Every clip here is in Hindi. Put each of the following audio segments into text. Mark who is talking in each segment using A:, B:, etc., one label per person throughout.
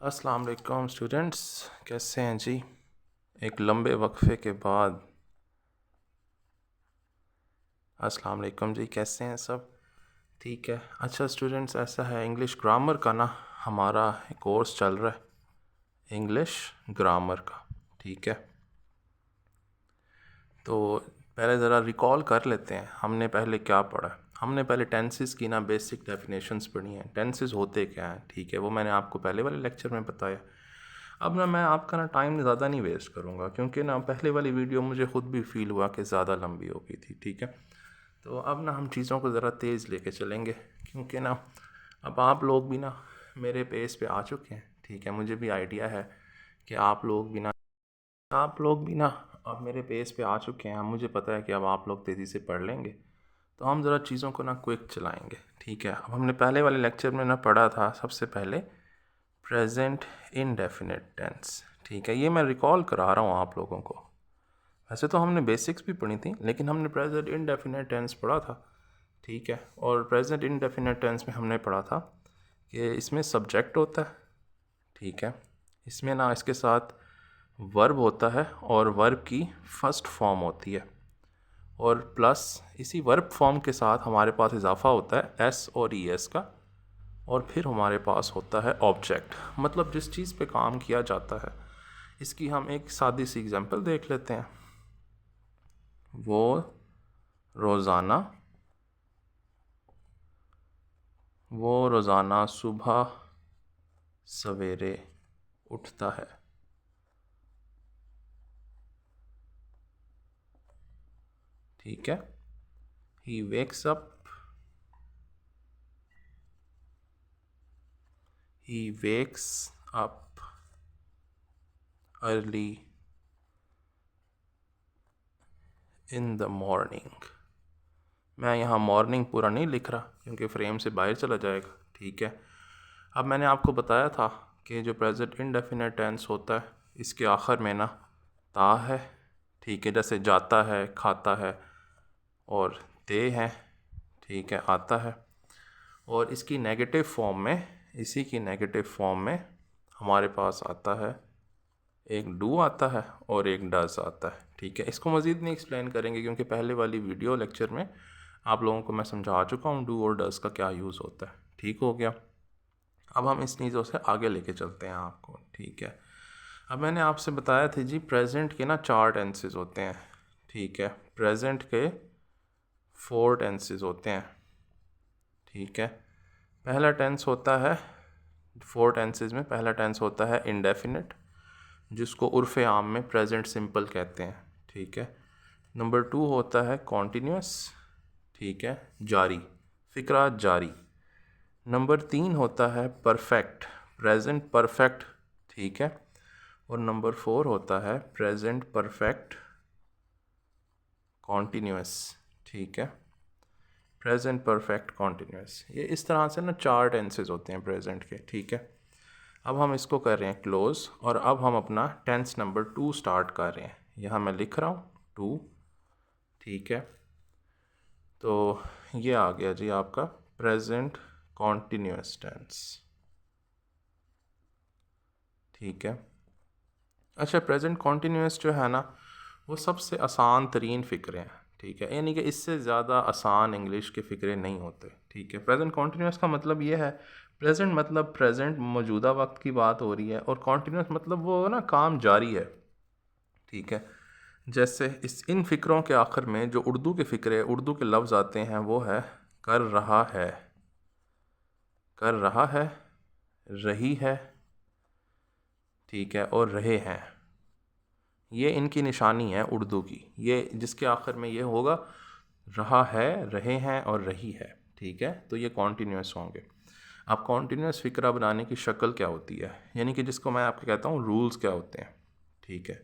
A: अस्सलाम वालेकुम स्टूडेंट्स, कैसे हैं जी। एक लंबे वक्फे के बाद अस्सलाम वालेकुम जी, कैसे हैं सब। ठीक है। अच्छा स्टूडेंट्स, ऐसा है इंग्लिश ग्रामर का ना हमारा कोर्स चल रहा है, इंग्लिश ग्रामर का। ठीक है, तो पहले ज़रा रिकॉल कर लेते हैं हमने पहले क्या पढ़ा। हमने पहले टेंसेस की ना बेसिक डेफिनेशंस पढ़ी हैं, टेंसेस होते क्या हैं। ठीक है, वो मैंने आपको पहले वाले लेक्चर में बताया। अब ना मैं आपका ना टाइम ज़्यादा नहीं वेस्ट करूँगा, क्योंकि ना पहले वाली वीडियो मुझे ख़ुद भी फील हुआ कि ज़्यादा लंबी हो गई थी। ठीक है, तो अब ना हम चीज़ों को ज़रा तेज़ लेके चलेंगे, क्योंकि ना अब आप लोग भी ना मेरे पेस पे आ चुके हैं। ठीक है, मुझे भी आइडिया है कि आप लोग भी ना अब मेरे पेस पे आ चुके हैं। मुझे पता है कि अब आप लोग तेज़ी से पढ़ लेंगे, तो हम ज़रा चीज़ों को ना क्विक चलाएंगे। ठीक है, अब हमने पहले वाले लेक्चर में ना पढ़ा था सबसे पहले प्रेजेंट इनडेफिनिट टेंस। ठीक है, ये मैं रिकॉल करा रहा हूँ आप लोगों को। वैसे तो हमने बेसिक्स भी पढ़ी थी, लेकिन हमने प्रेजेंट इनडेफिनिट टेंस पढ़ा था। ठीक है, और प्रेजेंट इनडेफिनिट टेंस में हमने पढ़ा था कि इसमें सब्जेक्ट होता है। ठीक है, इसमें ना इसके साथ वर्ब होता है और वर्ब की फर्स्ट फॉर्म होती है, और प्लस इसी वर्ब फॉर्म के साथ हमारे पास इजाफा होता है एस और ई एस का, और फिर हमारे पास होता है ऑब्जेक्ट, मतलब जिस चीज़ पे काम किया जाता है। इसकी हम एक सादी सी एग्जांपल देख लेते हैं। वो रोज़ाना सुबह सवेरे उठता है। ठीक है, he wakes up early in the morning. मैं यहाँ मॉर्निंग पूरा नहीं लिख रहा, क्योंकि फ्रेम से बाहर चला जाएगा। ठीक है, अब मैंने आपको बताया था कि जो प्रेजेंट इनडेफिनिट टेंस होता है, इसके आखिर में ना ता है। ठीक है, जैसे जाता है, खाता है, और दे है। ठीक है, आता है। और इसकी नेगेटिव फॉर्म में, इसी की नेगेटिव फॉर्म में हमारे पास आता है एक डू आता है और एक डज आता है। ठीक है, इसको मज़ीद नहीं एक्सप्लेन करेंगे, क्योंकि पहले वाली वीडियो लेक्चर में आप लोगों को मैं समझा चुका हूँ डू और डज का क्या यूज़ होता है। ठीक हो गया। अब हम इस चीज़ों से आगे लेके चलते हैं आपको। ठीक है, अब मैंने आपसे बताया था जी प्रेजेंट के ना 4 टेंसेस होते हैं। ठीक है, प्रेजेंट के 4 टेंसेस होते हैं। ठीक है, पहला टेंस होता है, 4 टेंसेस में पहला टेंस होता है इंडेफिनिट, जिसको उर्फ़ आम में प्रेजेंट सिंपल कहते हैं। ठीक है, नंबर 2 होता है कॉन्टीन्यूस। ठीक है, जारी, फ़िक्रा जारी। नंबर 3 होता है परफेक्ट, प्रेजेंट परफेक्ट। ठीक है, और नंबर 4 होता है प्रेजेंट परफेक्ट कॉन्टीन्यूस। ठीक है, प्रेजेंट परफेक्ट कॉन्टीन्यूस। ये इस तरह से ना 4 टेंसेस होते हैं प्रेजेंट के। ठीक है, अब हम इसको कर रहे हैं क्लोज, और अब हम अपना टेंस नंबर 2 स्टार्ट कर रहे हैं। यहाँ मैं लिख रहा हूँ 2। ठीक है, तो ये आ गया जी आपका प्रेजेंट कॉन्टीन्यूस टेंस। ठीक है, अच्छा प्रेजेंट कॉन्टीन्यूस जो है ना, वो सबसे आसान तरीन फ़िक्रे हैं। ठीक है, यानी कि इससे ज़्यादा आसान इंग्लिश के फ़िक्रे नहीं होते। ठीक है, प्रेजेंट कॉन्टीन्यूस का मतलब ये है, प्रेजेंट मतलब प्रेजेंट मौजूदा वक्त की बात हो रही है, और कॉन्टीन्यूस मतलब वो ना काम जारी है। ठीक है, जैसे इन फ़िक्रों के आखिर में जो उर्दू के फ़िक्रे, उर्दू के लफ्ज़ आते हैं, वो है कर रहा है, कर रहा है, रही है। ठीक है, और रहे हैं। ये इनकी निशानी है उर्दू की, ये जिसके आखिर में ये होगा रहा है, रहे हैं और रही है। ठीक है, तो ये कॉन्टीन्यूस होंगे। अब कॉन्टीन्यूस फ़िक्रा बनाने की शक्ल क्या होती है, यानी कि जिसको मैं आपको कहता हूँ रूल्स क्या होते हैं। ठीक है,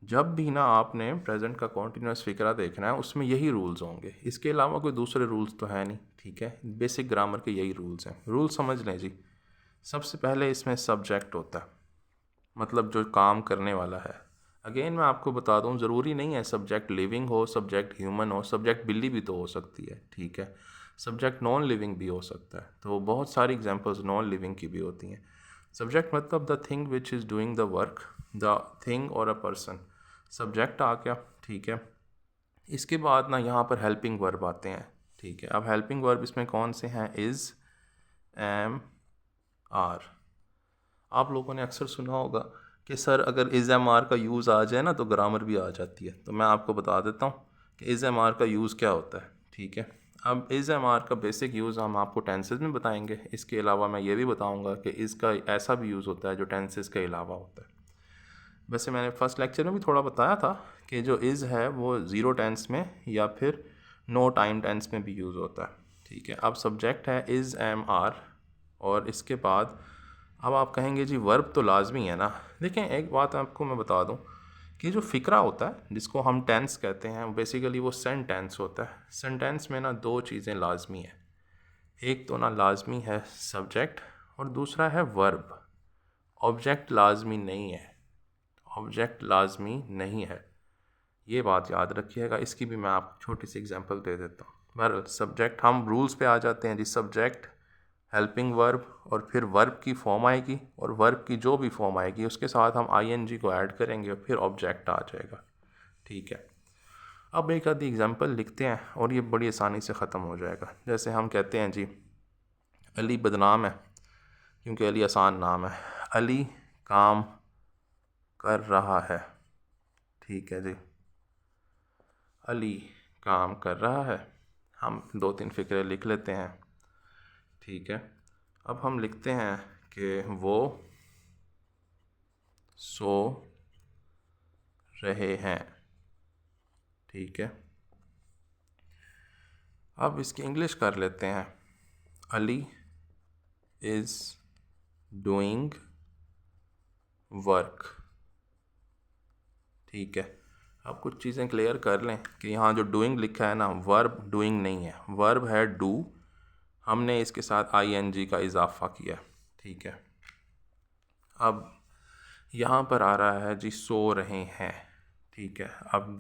A: जब भी ना आपने प्रेजेंट का कॉन्टीन्यूस फ़िक्रा देखना है, उसमें यही रूल्स होंगे, इसके अलावा कोई दूसरे रूल्स तो है नहीं। ठीक है, बेसिक ग्रामर के यही रूल्स हैं। रूल्स समझ लें जी। सबसे पहले इसमें सब्जेक्ट होता है, मतलब जो काम करने वाला है। अगेन मैं आपको बता दूं, ज़रूरी नहीं है सब्जेक्ट लिविंग हो, सब्जेक्ट ह्यूमन हो, सब्जेक्ट बिल्ली भी तो हो सकती है। ठीक है, सब्जेक्ट नॉन लिविंग भी हो सकता है, तो बहुत सारी एग्जांपल्स नॉन लिविंग की भी होती हैं। सब्जेक्ट मतलब the thing which is doing the work, the thing और अ पर्सन, सब्जेक्ट आ गया, ठीक है। इसके बाद ना यहाँ पर हेल्पिंग वर्ब आते हैं, ठीक है। अब हेल्पिंग वर्ब इसमें कौन से हैं? Is, am, are. आप लोगों ने अक्सर सुना होगा कि सर अगर इज़ एम आर का यूज़ आ जाए ना तो ग्रामर भी आ जाती है। तो मैं आपको बता देता हूँ कि इज़ एम आर का यूज़ क्या होता है, ठीक है। अब इज़ एम आर का बेसिक यूज़ हम आपको टेंसेस में बताएंगे। इसके अलावा मैं ये भी बताऊँगा कि इसका ऐसा भी यूज़ होता है जो टेंसेस के अलावा होता है। वैसे मैंने फर्स्ट लेक्चर में भी थोड़ा बताया था कि जो इज़ है वो ज़ीरो टेंस में या फिर नो टाइम टेंस में भी यूज़ होता है, ठीक है। अब सब्जेक्ट है इज़, एम, आर, और इसके बाद अब आप कहेंगे जी वर्ब तो लाजमी है ना। देखें, एक बात आपको मैं बता दूं कि जो फ़िक्रा होता है जिसको हम टेंस कहते हैं, बेसिकली वो सेंटेंस होता है। सेंटेंस में ना दो चीज़ें लाजमी है, एक तो ना लाजमी है सब्जेक्ट और दूसरा है वर्ब। ऑब्जेक्ट लाजमी नहीं है, ऑब्जेक्ट लाजमी नहीं है, ये बात याद रखिएगा। इसकी भी मैं आपको छोटी सी एग्जांपल दे देता हूँ। बहरहाल सब्जेक्ट, हम रूल्स पे आ जाते हैं जी। सब्जेक्ट, हेल्पिंग वर्ब और फिर वर्ब की फॉर्म आएगी, और वर्ब की जो भी फॉर्म आएगी उसके साथ हम आईएनजी को ऐड करेंगे और फिर ऑब्जेक्ट आ जाएगा, ठीक है। अब एक आधी एग्जांपल लिखते हैं और ये बड़ी आसानी से ख़त्म हो जाएगा। जैसे हम कहते हैं जी अली बदनाम है क्योंकि अली आसान नाम है। अली काम कर रहा है, ठीक है जी। अली काम कर रहा है, हम दो तीन फ़िक्रे लिख लेते हैं, ठीक है। अब हम लिखते हैं कि वो सो रहे हैं, ठीक है। अब इसकी इंग्लिश कर लेते हैं। अली इज़ डूइंग वर्क, ठीक है। अब कुछ चीज़ें क्लियर कर लें कि यहाँ जो डूइंग लिखा है ना, वर्ब डूइंग नहीं है, वर्ब है डू। हमने इसके साथ आईएनजी का इजाफा किया, ठीक है। अब यहाँ पर आ रहा है जी सो रहे हैं, ठीक है। अब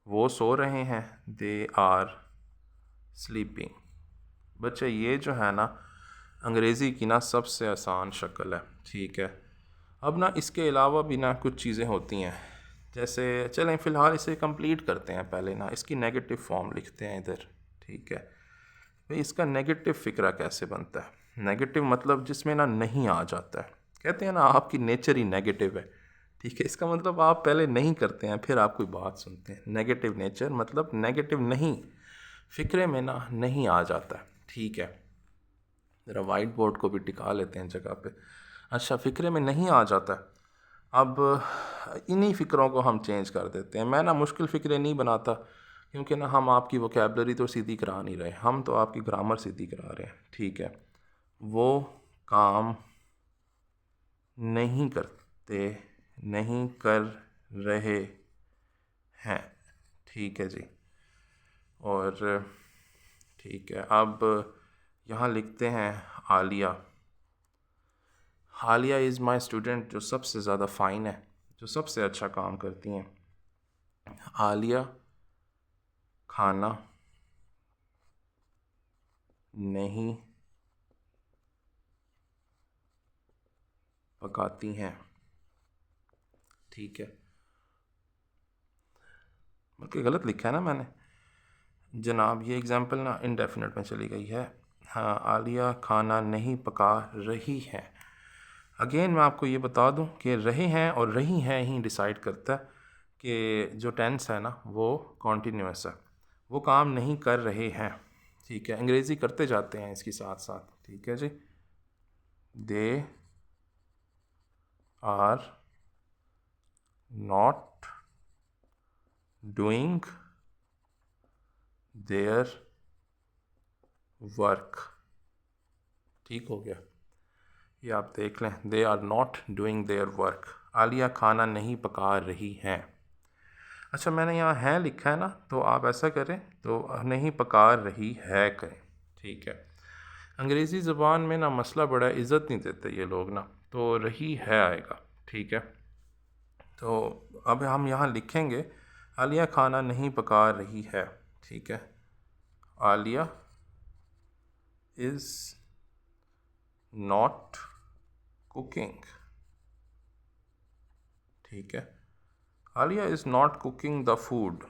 A: वो सो रहे हैं, दे आर स्लीपिंग। बच्चे ये जो है ना अंग्रेज़ी की ना सबसे आसान शक्ल है, ठीक है। अब ना इसके अलावा भी ना कुछ चीज़ें होती हैं, जैसे चलें फ़िलहाल इसे कंप्लीट करते हैं। पहले ना इसकी नेगेटिव फॉर्म लिखते हैं इधर, ठीक है। भाई इसका नेगेटिव फ़िक्रा कैसे बनता है? नेगेटिव मतलब जिसमें ना नहीं आ जाता है। कहते हैं ना आपकी नेचर ही नेगेटिव है, ठीक है। इसका मतलब आप पहले नहीं करते हैं फिर आप कोई बात सुनते हैं। नेगेटिव नेचर मतलब नेगेटिव नहीं, फ़िक्रे में ना नहीं आ जाता है, ठीक है। ज़रा वाइट बोर्ड को भी टिका लेते हैं जगह पे। अच्छा, फ़िक्रे में नहीं आ जाता है। अब इन्हीं फ़िक्रों को हम चेंज कर देते हैं। मैं ना मुश्किल फ़िक्रे नहीं बनाता क्योंकि ना हम आपकी वोकैबलरी तो सीधी करा नहीं रहे, हम तो आपकी ग्रामर सीधी करा रहे हैं, ठीक है। वो काम नहीं करते, नहीं कर रहे हैं, ठीक है जी। और ठीक है, अब यहाँ लिखते हैं Alia. Alia is my student, जो सबसे ज़्यादा फ़ाइन है, जो सबसे अच्छा काम करती हैं। आलिया खाना नहीं पकाती हैं, ठीक है। बल्कि गलत लिखा है ना मैंने जनाब, ये एग्ज़ाम्पल ना इनडेफिनेट में चली गई है। हाँ, आलिया खाना नहीं पका रही है। अगेन मैं आपको ये बता दूं कि रहे हैं और रही हैं ही डिसाइड करता है कि जो टेंस है ना वो कॉन्टीन्यूअस है। वो काम नहीं कर रहे हैं, ठीक है। अंग्रेज़ी करते जाते हैं इसके साथ साथ, ठीक है जी। They are not doing their work, ठीक हो गया। ये आप देख लें, they are not doing their work. Alia खाना नहीं पका रही हैं। अच्छा, मैंने यहाँ है लिखा है ना, तो आप ऐसा करें तो नहीं पका रही है करें, ठीक है। अंग्रेज़ी ज़बान में ना मसला बड़ा है, इज़्ज़त नहीं देते ये लोग ना, तो रही है आएगा, ठीक है। तो अब हम यहाँ लिखेंगे आलिया खाना नहीं पका रही है, ठीक है। आलिया इज़ नॉट कुकिंग, ठीक है। Alia is not cooking the food.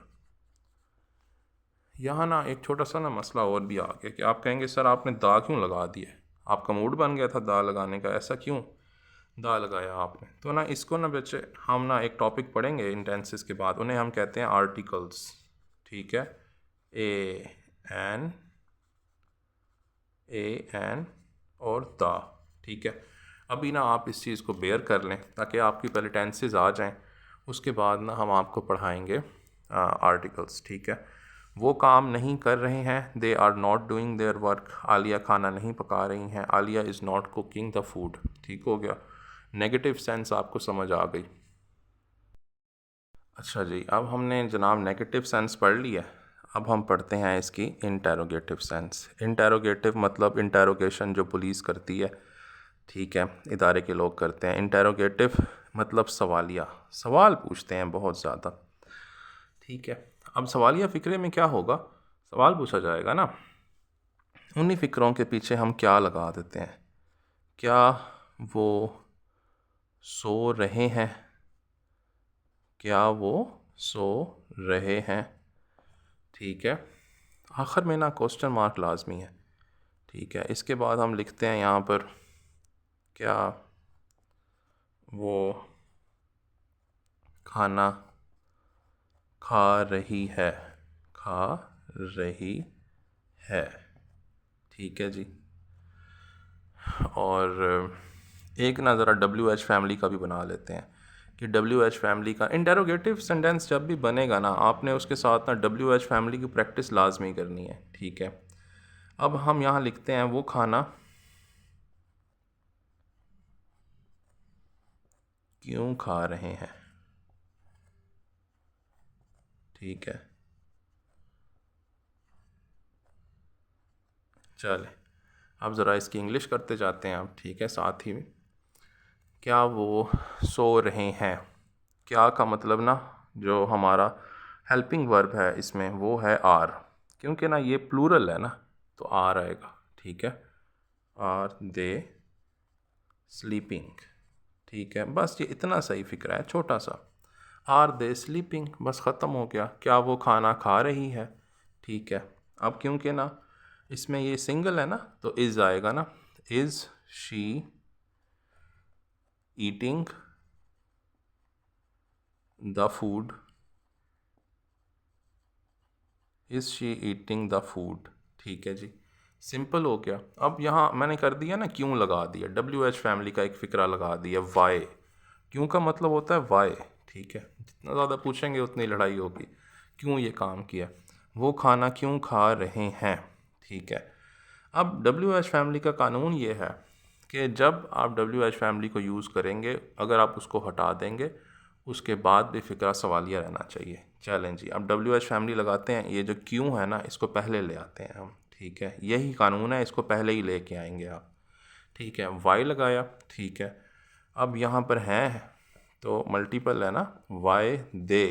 A: यहाँ ना एक छोटा सा ना मसला और भी आ गया कि आप कहेंगे सर आपने दा क्यों लगा दिया, आपका मूड बन गया था दा लगाने का, ऐसा क्यों दा लगाया आपने। तो ना इसको ना बच्चे हम ना एक टॉपिक पढ़ेंगे इंटेंसिस के बाद, उन्हें हम कहते हैं आर्टिकल्स, ठीक है। ए एन और दा, ठीक है। अभी ना आप इस चीज़ को बेयर कर लें ताकि आपकी पहले टेंसेस आ जाएं, उसके बाद ना हम आपको पढ़ाएंगे आर्टिकल्स, ठीक है। वो काम नहीं कर रहे हैं, they are not doing their work. Alia खाना नहीं पका रही हैं, Alia is not cooking the food, ठीक हो गया। नेगेटिव सेंस आपको समझ आ गई। अच्छा जी, अब हमने जनाब नेगेटिव सेंस पढ़ लिया, अब हम पढ़ते हैं इसकी इंटेरोगेटिव सेंस। इंटेरोगेटिव मतलब इंटेरोगेशन जो पुलिस करती है, ठीक है, इदारे के लोग करते हैं। इंटेरोगेटिव मतलब सवालिया, सवाल पूछते हैं बहुत ज़्यादा, ठीक है। अब सवालिया फ़िक्रे में क्या होगा, सवाल पूछा जाएगा ना, उन्हीं फ़िक्रों के पीछे हम क्या लगा देते हैं, क्या वो सो रहे हैं, क्या वो सो रहे हैं, ठीक है। आखिर में ना क्वेश्चन मार्क लाजमी है, ठीक है। इसके बाद हम लिखते हैं यहाँ पर क्या वो खाना खा रही है, खा रही है, ठीक है जी। और एक ना ज़रा WH फैमिली का भी बना लेते हैं कि WH फैमिली का इंटेरोगेटिव सेंटेंस जब भी बनेगा ना, आपने उसके साथ ना WH फैमिली की प्रैक्टिस लाजमी करनी है, ठीक है। अब हम यहाँ लिखते हैं वो खाना क्यों खा रहे हैं, ठीक है। चले अब ज़रा इसकी इंग्लिश करते जाते हैं आप, ठीक है, साथ ही में। क्या वो सो रहे हैं, क्या का मतलब ना जो हमारा हेल्पिंग वर्ब है इसमें वो है आर, क्योंकि ना ये प्लूरल है ना तो आर आएगा, ठीक है। आर दे स्लीपिंग, ठीक है। बस ये इतना सही फिक्र है छोटा सा, आर दे स्लीपिंग, बस ख़त्म हो गया। क्या वो खाना खा रही है, ठीक है। अब क्योंकि ना इसमें ये सिंगल है ना तो इज़ आएगा ना, is she eating the food, is she eating the food, ठीक है जी, सिंपल हो गया। अब यहाँ मैंने कर दिया ना क्यों लगा दिया, WH फैमिली का एक फ़िक्रा लगा दिया, वाई। क्यों का मतलब होता है वाई, ठीक है। जितना ज़्यादा पूछेंगे उतनी लड़ाई होगी, क्यों ये काम किया, वो खाना क्यों खा रहे हैं, ठीक है। अब WH फैमिली का कानून ये है कि जब आप WH फैमिली को यूज़ करेंगे, अगर आप उसको हटा देंगे उसके बाद भी फ़िक्रा सवालिया रहना चाहिए। चलें जी, अब WH फैमिली लगाते हैं, ये जो क्यों है ना इसको पहले ले आते हैं हम, ठीक है। यही कानून है, इसको पहले ही लेके आएंगे आप, ठीक है। वाई लगाया, ठीक है। अब यहाँ पर हैं तो मल्टीपल है ना, वाई दे।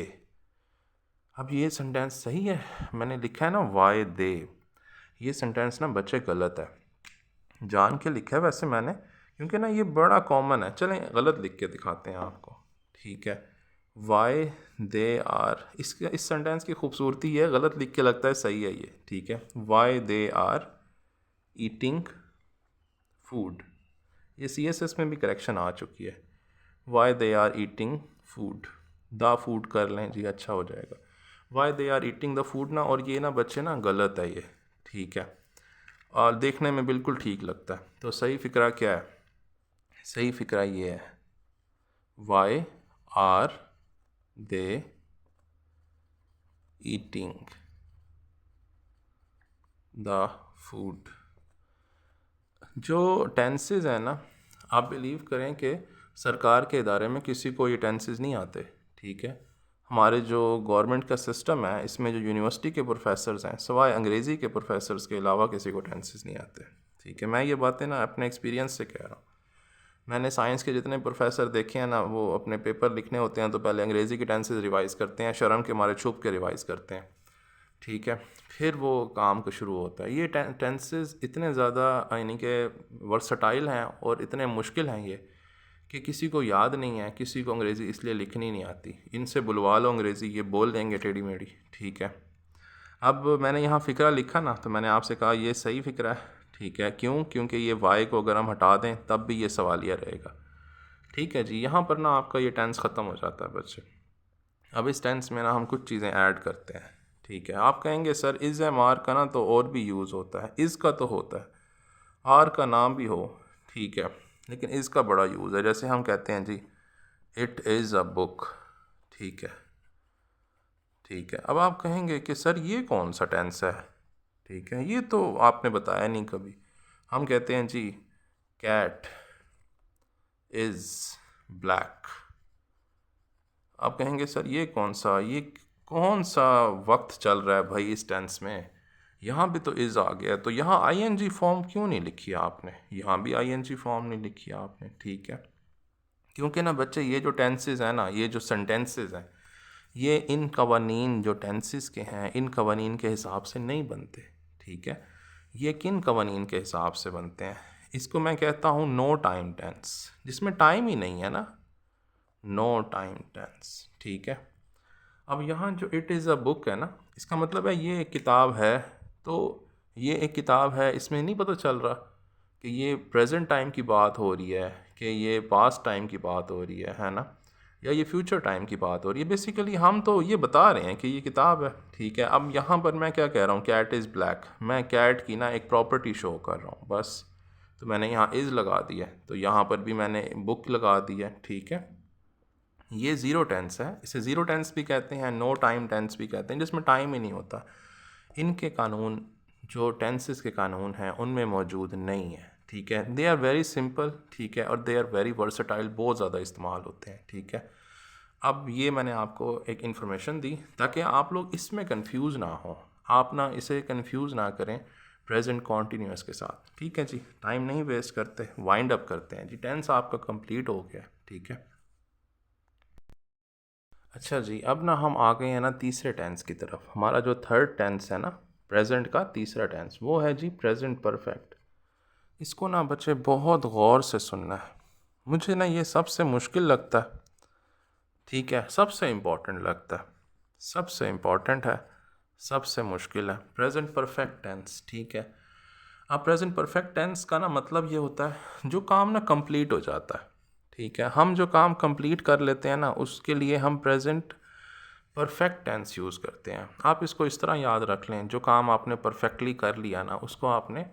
A: अब ये सेंटेंस सही है, मैंने लिखा है ना वाई दे, ये सेंटेंस ना बच्चे गलत है, जान के लिखा है वैसे मैंने, क्योंकि ना ये बड़ा कॉमन है। चलें गलत लिख के दिखाते हैं आपको, ठीक है। वाई दे आर, इसके इस सेंटेंस की खूबसूरती है, गलत लिख के लगता है सही है ये, ठीक है। Why they are eating food, ये CSS में भी करेक्शन आ चुकी है। Why they are eating food, the food कर लें जी, अच्छा हो जाएगा। Why they are eating the food ना, और ये ना बच्चे ना गलत है ये, ठीक है। और देखने में बिल्कुल ठीक लगता है, तो सही फ़िक्रा क्या है, सही फ़िक्रा ये है, why are they eating the food. जो टेंसेस हैं ना, आप बिलीव करें कि सरकार के इदारे में किसी को ये टेंसेस नहीं आते, ठीक है। हमारे जो गवर्नमेंट का सिस्टम है इसमें जो यूनिवर्सिटी के प्रोफेसर्स हैं, सिवाय अंग्रेज़ी के प्रोफेसर्स के अलावा किसी को टेंसेस नहीं आते, ठीक है। मैं ये बातें ना अपने एक्सपीरियंस से कह रहा हूँ। मैंने साइंस के जितने प्रोफेसर देखे हैं ना, वो अपने पेपर लिखने होते हैं तो पहले अंग्रेज़ी के टेंसेस रिवाइज़ करते हैं, शर्म के मारे छुप के रिवाइज़ करते हैं। ठीक है, फिर वो काम को शुरू होता है। ये टेंसेस इतने ज़्यादा यानी कि वर्सटाइल हैं और इतने मुश्किल हैं ये कि किसी को याद नहीं है, किसी को अंग्रेज़ी इसलिए लिखनी नहीं आती। इनसे बुलवा लो अंग्रेज़ी, ये बोल देंगे टेढ़ी मेढ़ी। ठीक है, अब मैंने यहाँ फ़िक्रा लिखा ना, तो मैंने आपसे कहा ये सही फ़िक्रा है। ठीक है, क्यों? क्योंकि ये वाई को अगर हम हटा दें तब भी ये सवालिया रहेगा। ठीक है जी, यहाँ पर ना आपका ये टेंस ख़त्म हो जाता है बच्चे। अब इस टेंस में ना हम कुछ चीज़ें ऐड करते हैं। ठीक है, आप कहेंगे सर इज़ एम आर का ना तो और भी यूज़ होता है, इज़ का तो होता है, आर का नाम भी हो, ठीक है, लेकिन इज़ का बड़ा यूज़ है। जैसे हम कहते हैं जी इट इज़ अ बुक। ठीक है, ठीक है, अब आप कहेंगे कि सर ये कौन सा टेंस है? ठीक है, ये तो आपने बताया नहीं कभी। हम कहते हैं जी कैट इज़ ब्लैक। आप कहेंगे सर ये कौन सा वक्त चल रहा है भाई इस टेंस में? यहाँ भी तो इज़ आ गया, तो यहाँ आईएनजी फॉर्म क्यों नहीं लिखी आपने? यहाँ भी आईएनजी फॉर्म नहीं लिखी आपने। ठीक है, क्योंकि ना बच्चे ये जो टेंसेस हैं ना, ये जो सेंटेंसेस हैं, ये इन कवानीन जो टेंसेस के हैं, इन कवानीन के हिसाब से नहीं बनते। ठीक है, ये किन कवानीन के हिसाब से बनते हैं? इसको मैं कहता हूँ नो टाइम टेंस, जिसमें टाइम ही नहीं है ना, नो टाइम टेंस। ठीक है, अब यहाँ जो इट इज़ अ बुक है ना, इसका मतलब है ये एक किताब है। तो ये एक किताब है, इसमें नहीं पता चल रहा कि ये प्रेजेंट टाइम की बात हो रही है, कि ये पास्ट टाइम की बात हो रही है ना, या ये फ्यूचर टाइम की बात हो रही है। बेसिकली हम तो ये बता रहे हैं कि ये किताब है। ठीक है, अब यहाँ पर मैं क्या कह रहा हूँ, कैट इज़ ब्लैक, मैं कैट की ना एक प्रॉपर्टी शो कर रहा हूँ बस। तो मैंने यहाँ इज़ लगा दिया, तो यहाँ पर भी मैंने बुक लगा दी है। ठीक है, ये ज़ीरो टेंस है, इसे ज़ीरो टेंस भी कहते हैं, नो टाइम टेंस भी कहते हैं, जिसमें टाइम ही नहीं होता। इनके कानून जो टेंसेस के कानून हैं उनमें मौजूद नहीं है। ठीक है, दे आर वेरी सिंपल। ठीक है, और दे आर वेरी वर्सटाइल, बहुत ज़्यादा इस्तेमाल होते हैं। ठीक है, अब ये मैंने आपको एक इन्फॉर्मेशन दी ताकि आप लोग इसमें कंफ्यूज ना हो, आप ना इसे कंफ्यूज ना करें प्रेजेंट कॉन्टीन्यूअस के साथ। ठीक है जी, टाइम नहीं वेस्ट करते, वाइंड अप करते हैं जी। टेंस आपका कंप्लीट हो गया। ठीक है, अच्छा जी, अब ना हम आ गए हैं ना तीसरे टेंस की तरफ। हमारा जो थर्ड टेंस है ना, प्रेजेंट का तीसरा टेंस, वो है जी प्रेजेंट परफेक्ट। इसको ना बच्चे बहुत गौर से सुनना है, मुझे ना ये सबसे मुश्किल लगता है। ठीक है, सबसे इम्पोर्टेंट लगता है, सबसे इम्पोर्टेंट है, सबसे मुश्किल है प्रेजेंट परफेक्ट टेंस। ठीक है, अब प्रेजेंट परफेक्ट टेंस का ना मतलब ये होता है जो काम ना कंप्लीट हो जाता है। ठीक है, हम जो काम कंप्लीट कर लेते हैं ना, उसके लिए हम प्रेजेंट परफेक्ट टेंस यूज़ करते हैं। आप इसको इस तरह याद रख लें, जो काम आपने परफेक्टली कर लिया ना, उसको आपने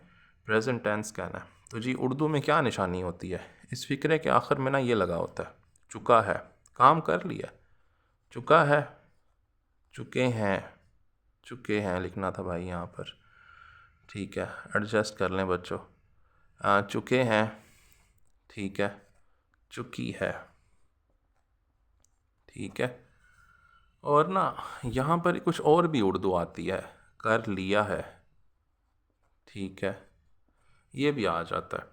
A: प्रेजेंट टेंस कहना है। तो जी उर्दू में क्या निशानी होती है? इस फिक्रे के आखिर में ना ये लगा होता है चुका है, काम कर लिया, चुका है, चुके हैं, चुके हैं लिखना था भाई यहाँ पर। ठीक है, एडजस्ट कर लें बच्चों, चुके हैं। ठीक है, चुकी है। ठीक है, और ना यहाँ पर कुछ और भी उर्दू आती है, कर लिया है। ठीक है, ये भी आ जाता है,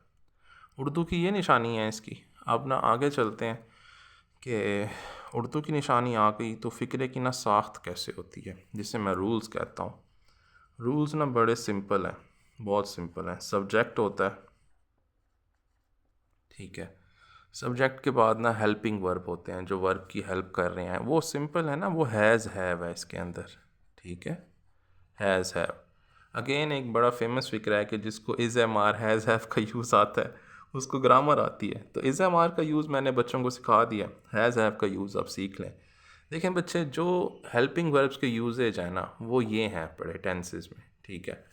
A: उर्दू की ये निशानी है इसकी। अब ना आगे चलते हैं कि उर्दू की निशानी आ गई तो फ़िक्रे की ना साख्त कैसे होती है, जिसे मैं रूल्स कहता हूँ। रूल्स ना बड़े सिंपल हैं, बहुत सिंपल हैं। सब्जेक्ट होता है, ठीक है, सब्जेक्ट के बाद ना हेल्पिंग वर्ब होते हैं जो वर्ब की हेल्प कर रहे हैं। वो सिंपल है ना, वो हैज़ हैव है इसके अंदर। ठीक है, हैज़ हैव। अगेन एक बड़ा फेमस फिक्र है कि जिसको is am are has have का यूज़ आता है उसको ग्रामर आती है। तो इज़ एम आर का यूज़ मैंने बच्चों को सिखा दिया, हैज़ हैव का यूज़ आप सीख लें। देखें बच्चे, जो हेल्पिंग वर्ब्स के यूजेज है ना, वो ये हैं पढ़े टेंसेस में। ठीक है,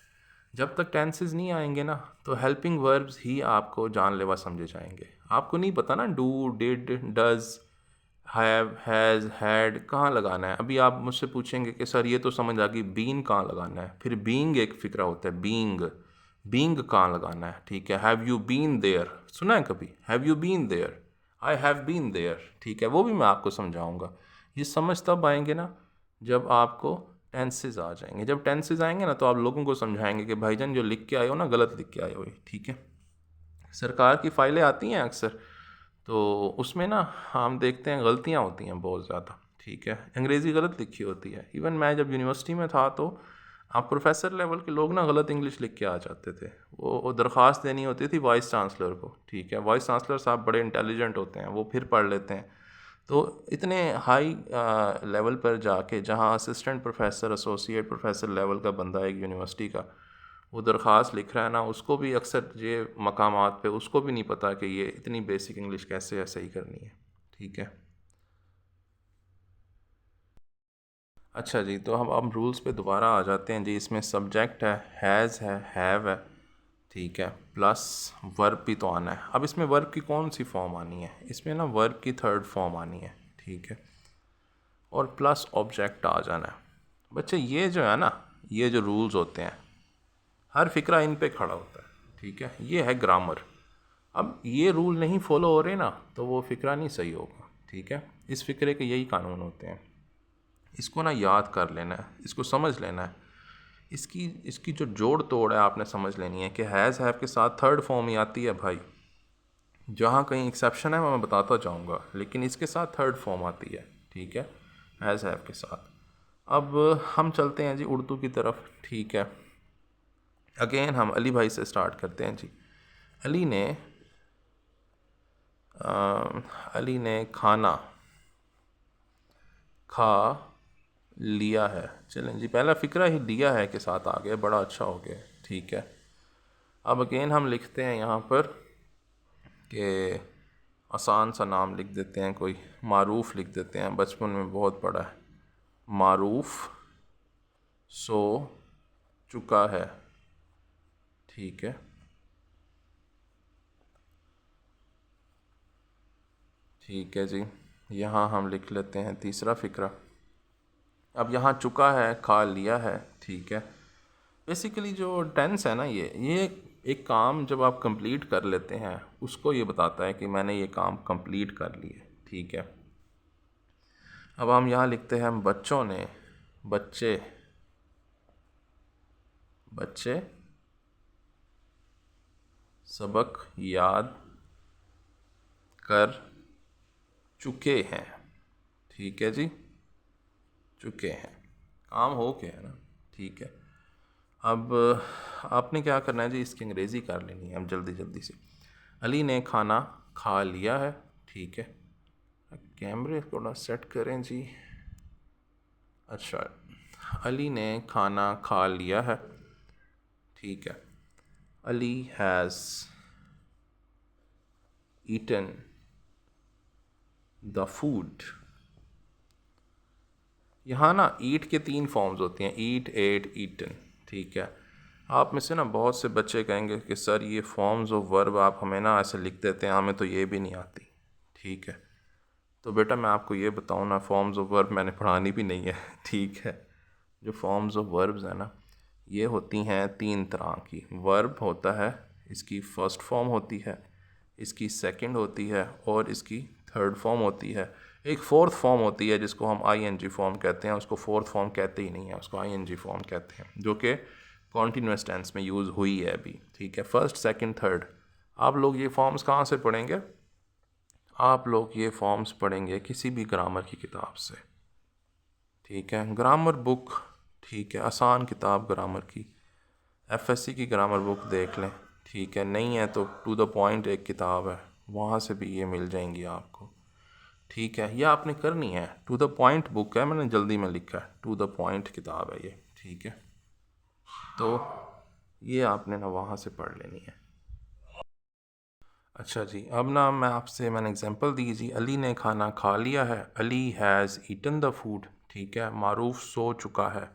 A: जब तक टेंसेस नहीं आएंगे ना, तो हेल्पिंग वर्ब्स ही आपको जानलेवा समझे जाएंगे। आपको नहीं पता ना do, did, does, have, has, had कहाँ लगाना है। अभी आप मुझसे पूछेंगे कि सर ये तो समझ आ गई, बीन कहाँ लगाना है। फिर बीइंग एक फ़िक्रा होता है, बीइंग, बीइंग कहाँ लगाना है। ठीक है, हैव यू बीन देयर सुना है कभी? Have you been there, I have been there. ठीक है, वो भी मैं आपको समझाऊंगा। ये समझ तब आएंगे ना जब आपको टेंसेज आ जाएंगे। जब टेंसेज आएंगे ना तो आप लोगों को समझाएंगे कि भाईजान जो लिख के आए हो ना, गलत लिख के आए हो। ठीक है, सरकार की फ़ाइलें आती हैं अक्सर, तो उसमें ना हम देखते हैं गलतियाँ होती हैं बहुत ज़्यादा। ठीक है, अंग्रेज़ी गलत लिखी होती है। इवन मैं जब यूनिवर्सिटी में था तो आप प्रोफेसर लेवल के लोग ना गलत इंग्लिश लिख के आ जाते थे। वो दरख्वास्त देनी होती थी वाइस चांसलर को, ठीक है, वाइस चांसलर साहब बड़े इंटेलिजेंट होते हैं, वो फिर पढ़ लेते हैं। तो इतने हाई लेवल पर जाके जहाँ assistant professor, associate professor level का बंदा एक यूनिवर्सिटी का वो दरख्वास्त लिख रहा है ना, उसको भी अक्सर ये मकामात पे उसको भी नहीं पता कि ये इतनी बेसिक इंग्लिश कैसे सही करनी है, ठीक है। अच्छा जी, तो हम अब रूल्स पे दोबारा आ जाते हैं जी। इसमें सब्जेक्ट है, हैज़ है, हैव है, ठीक है, प्लस वर्ब भी तो आना है। अब इसमें वर्ब की कौन सी फॉर्म आनी है? इसमें ना वर्ब की थर्ड फॉर्म आनी है, ठीक है, और प्लस ऑब्जेक्ट आ जाना है। बच्चे ये जो है ना, ये जो रूल्स होते हैं हर फिक्रा इन पे खड़ा होता है, ठीक है, ये है ग्रामर। अब ये रूल नहीं फॉलो हो रहे ना तो वो फिक्रा नहीं सही होगा, ठीक है। इस फिक्रे के यही कानून होते हैं, इसको ना याद कर लेना है, इसको समझ लेना है। इसकी इसकी जो जोड़ तोड़ है आपने समझ लेनी है कि हैज़ हैव के साथ थर्ड फॉर्म ही आती है भाई। जहाँ कहीं एक्सेप्शन है मैं बताता जाऊँगा, लेकिन इसके साथ थर्ड फॉर्म आती है, ठीक है, हैज़ हैव के साथ। अब हम चलते हैं जी उर्दू की तरफ, ठीक है। अगेन हम अली भाई से स्टार्ट करते हैं जी। अली ने अली ने खाना खा लिया है। चलें जी, पहला फ़िक्रा ही लिया है के साथ आ गया, बड़ा अच्छा हो गया, ठीक है। अब अगेन हम लिखते हैं यहाँ पर कि आसान सा नाम लिख देते हैं, कोई मारूफ़ लिख देते हैं, बचपन में बहुत पढ़ा है। मारूफ़ सो चुका है, ठीक है, ठीक है जी। यहाँ हम लिख लेते हैं तीसरा फ़िक्रा। अब यहाँ चुका है, खा लिया है, ठीक है। बेसिकली जो टेंस है ना, ये एक काम जब आप कंप्लीट कर लेते हैं उसको ये बताता है कि मैंने ये काम कंप्लीट कर लिया, ठीक है। अब हम यहाँ लिखते हैं बच्चों ने, बच्चे बच्चे सबक याद कर चुके हैं, ठीक है जी, चुके हैं, काम हो गया है ना, ठीक है। अब आपने क्या करना है जी, इसकी अंग्रेज़ी कर लेनी है अब जल्दी जल्दी से। अली ने खाना खा लिया है, ठीक है। कैमरे थोड़ा सेट करें जी। अच्छा, अली ने खाना खा लिया है, ठीक है। Ali has eaten the food. यहाँ ना ईट के तीन फॉर्म्स होती हैं, ईट, एट, ईटन, ठीक है। आप में से ना बहुत से बच्चे कहेंगे कि सर ये फॉर्म्स ऑफ वर्ब आप हमें ना ऐसे लिख देते हैं, हमें तो ये भी नहीं आती, ठीक है। तो बेटा मैं आपको ये बताऊँ ना, फॉर्म्स ऑफ वर्ब मैंने पढ़ानी भी नहीं है, ठीक है। जो फॉर्म्स ऑफ वर्ब्स हैं ना, ये होती हैं तीन तरह की। वर्ब होता है, इसकी फ़र्स्ट फॉर्म होती है, इसकी सेकंड होती है और इसकी थर्ड फॉर्म होती है। एक फोर्थ फॉर्म होती है जिसको हम आईएनजी फॉर्म कहते हैं, उसको फोर्थ फॉर्म कहते ही नहीं है, उसको आईएनजी फॉर्म कहते हैं, जो कि कॉन्टीन्यूअस टेंस में यूज़ हुई है अभी, ठीक है। First, second, third. आप लोग ये फॉर्म्स कहाँ से पढ़ेंगे? आप लोग ये फॉर्म्स पढ़ेंगे किसी भी ग्रामर की किताब से, ठीक है, ग्रामर बुक, ठीक है, आसान किताब ग्रामर की, एफएससी की ग्रामर बुक देख लें, ठीक है। नहीं है तो टू द पॉइंट एक किताब है, वहाँ से भी ये मिल जाएंगी आपको, ठीक है। ये आपने करनी है, टू द पॉइंट बुक है, मैंने जल्दी में लिखा है, टू द पॉइंट किताब है ये, ठीक है। तो ये आपने ना वहाँ से पढ़ लेनी है। अच्छा जी, अब ना मैंने एग्जांपल दी जी। अली ने खाना खा लिया है, Ali has eaten the food, ठीक है। मारूफ सो चुका है,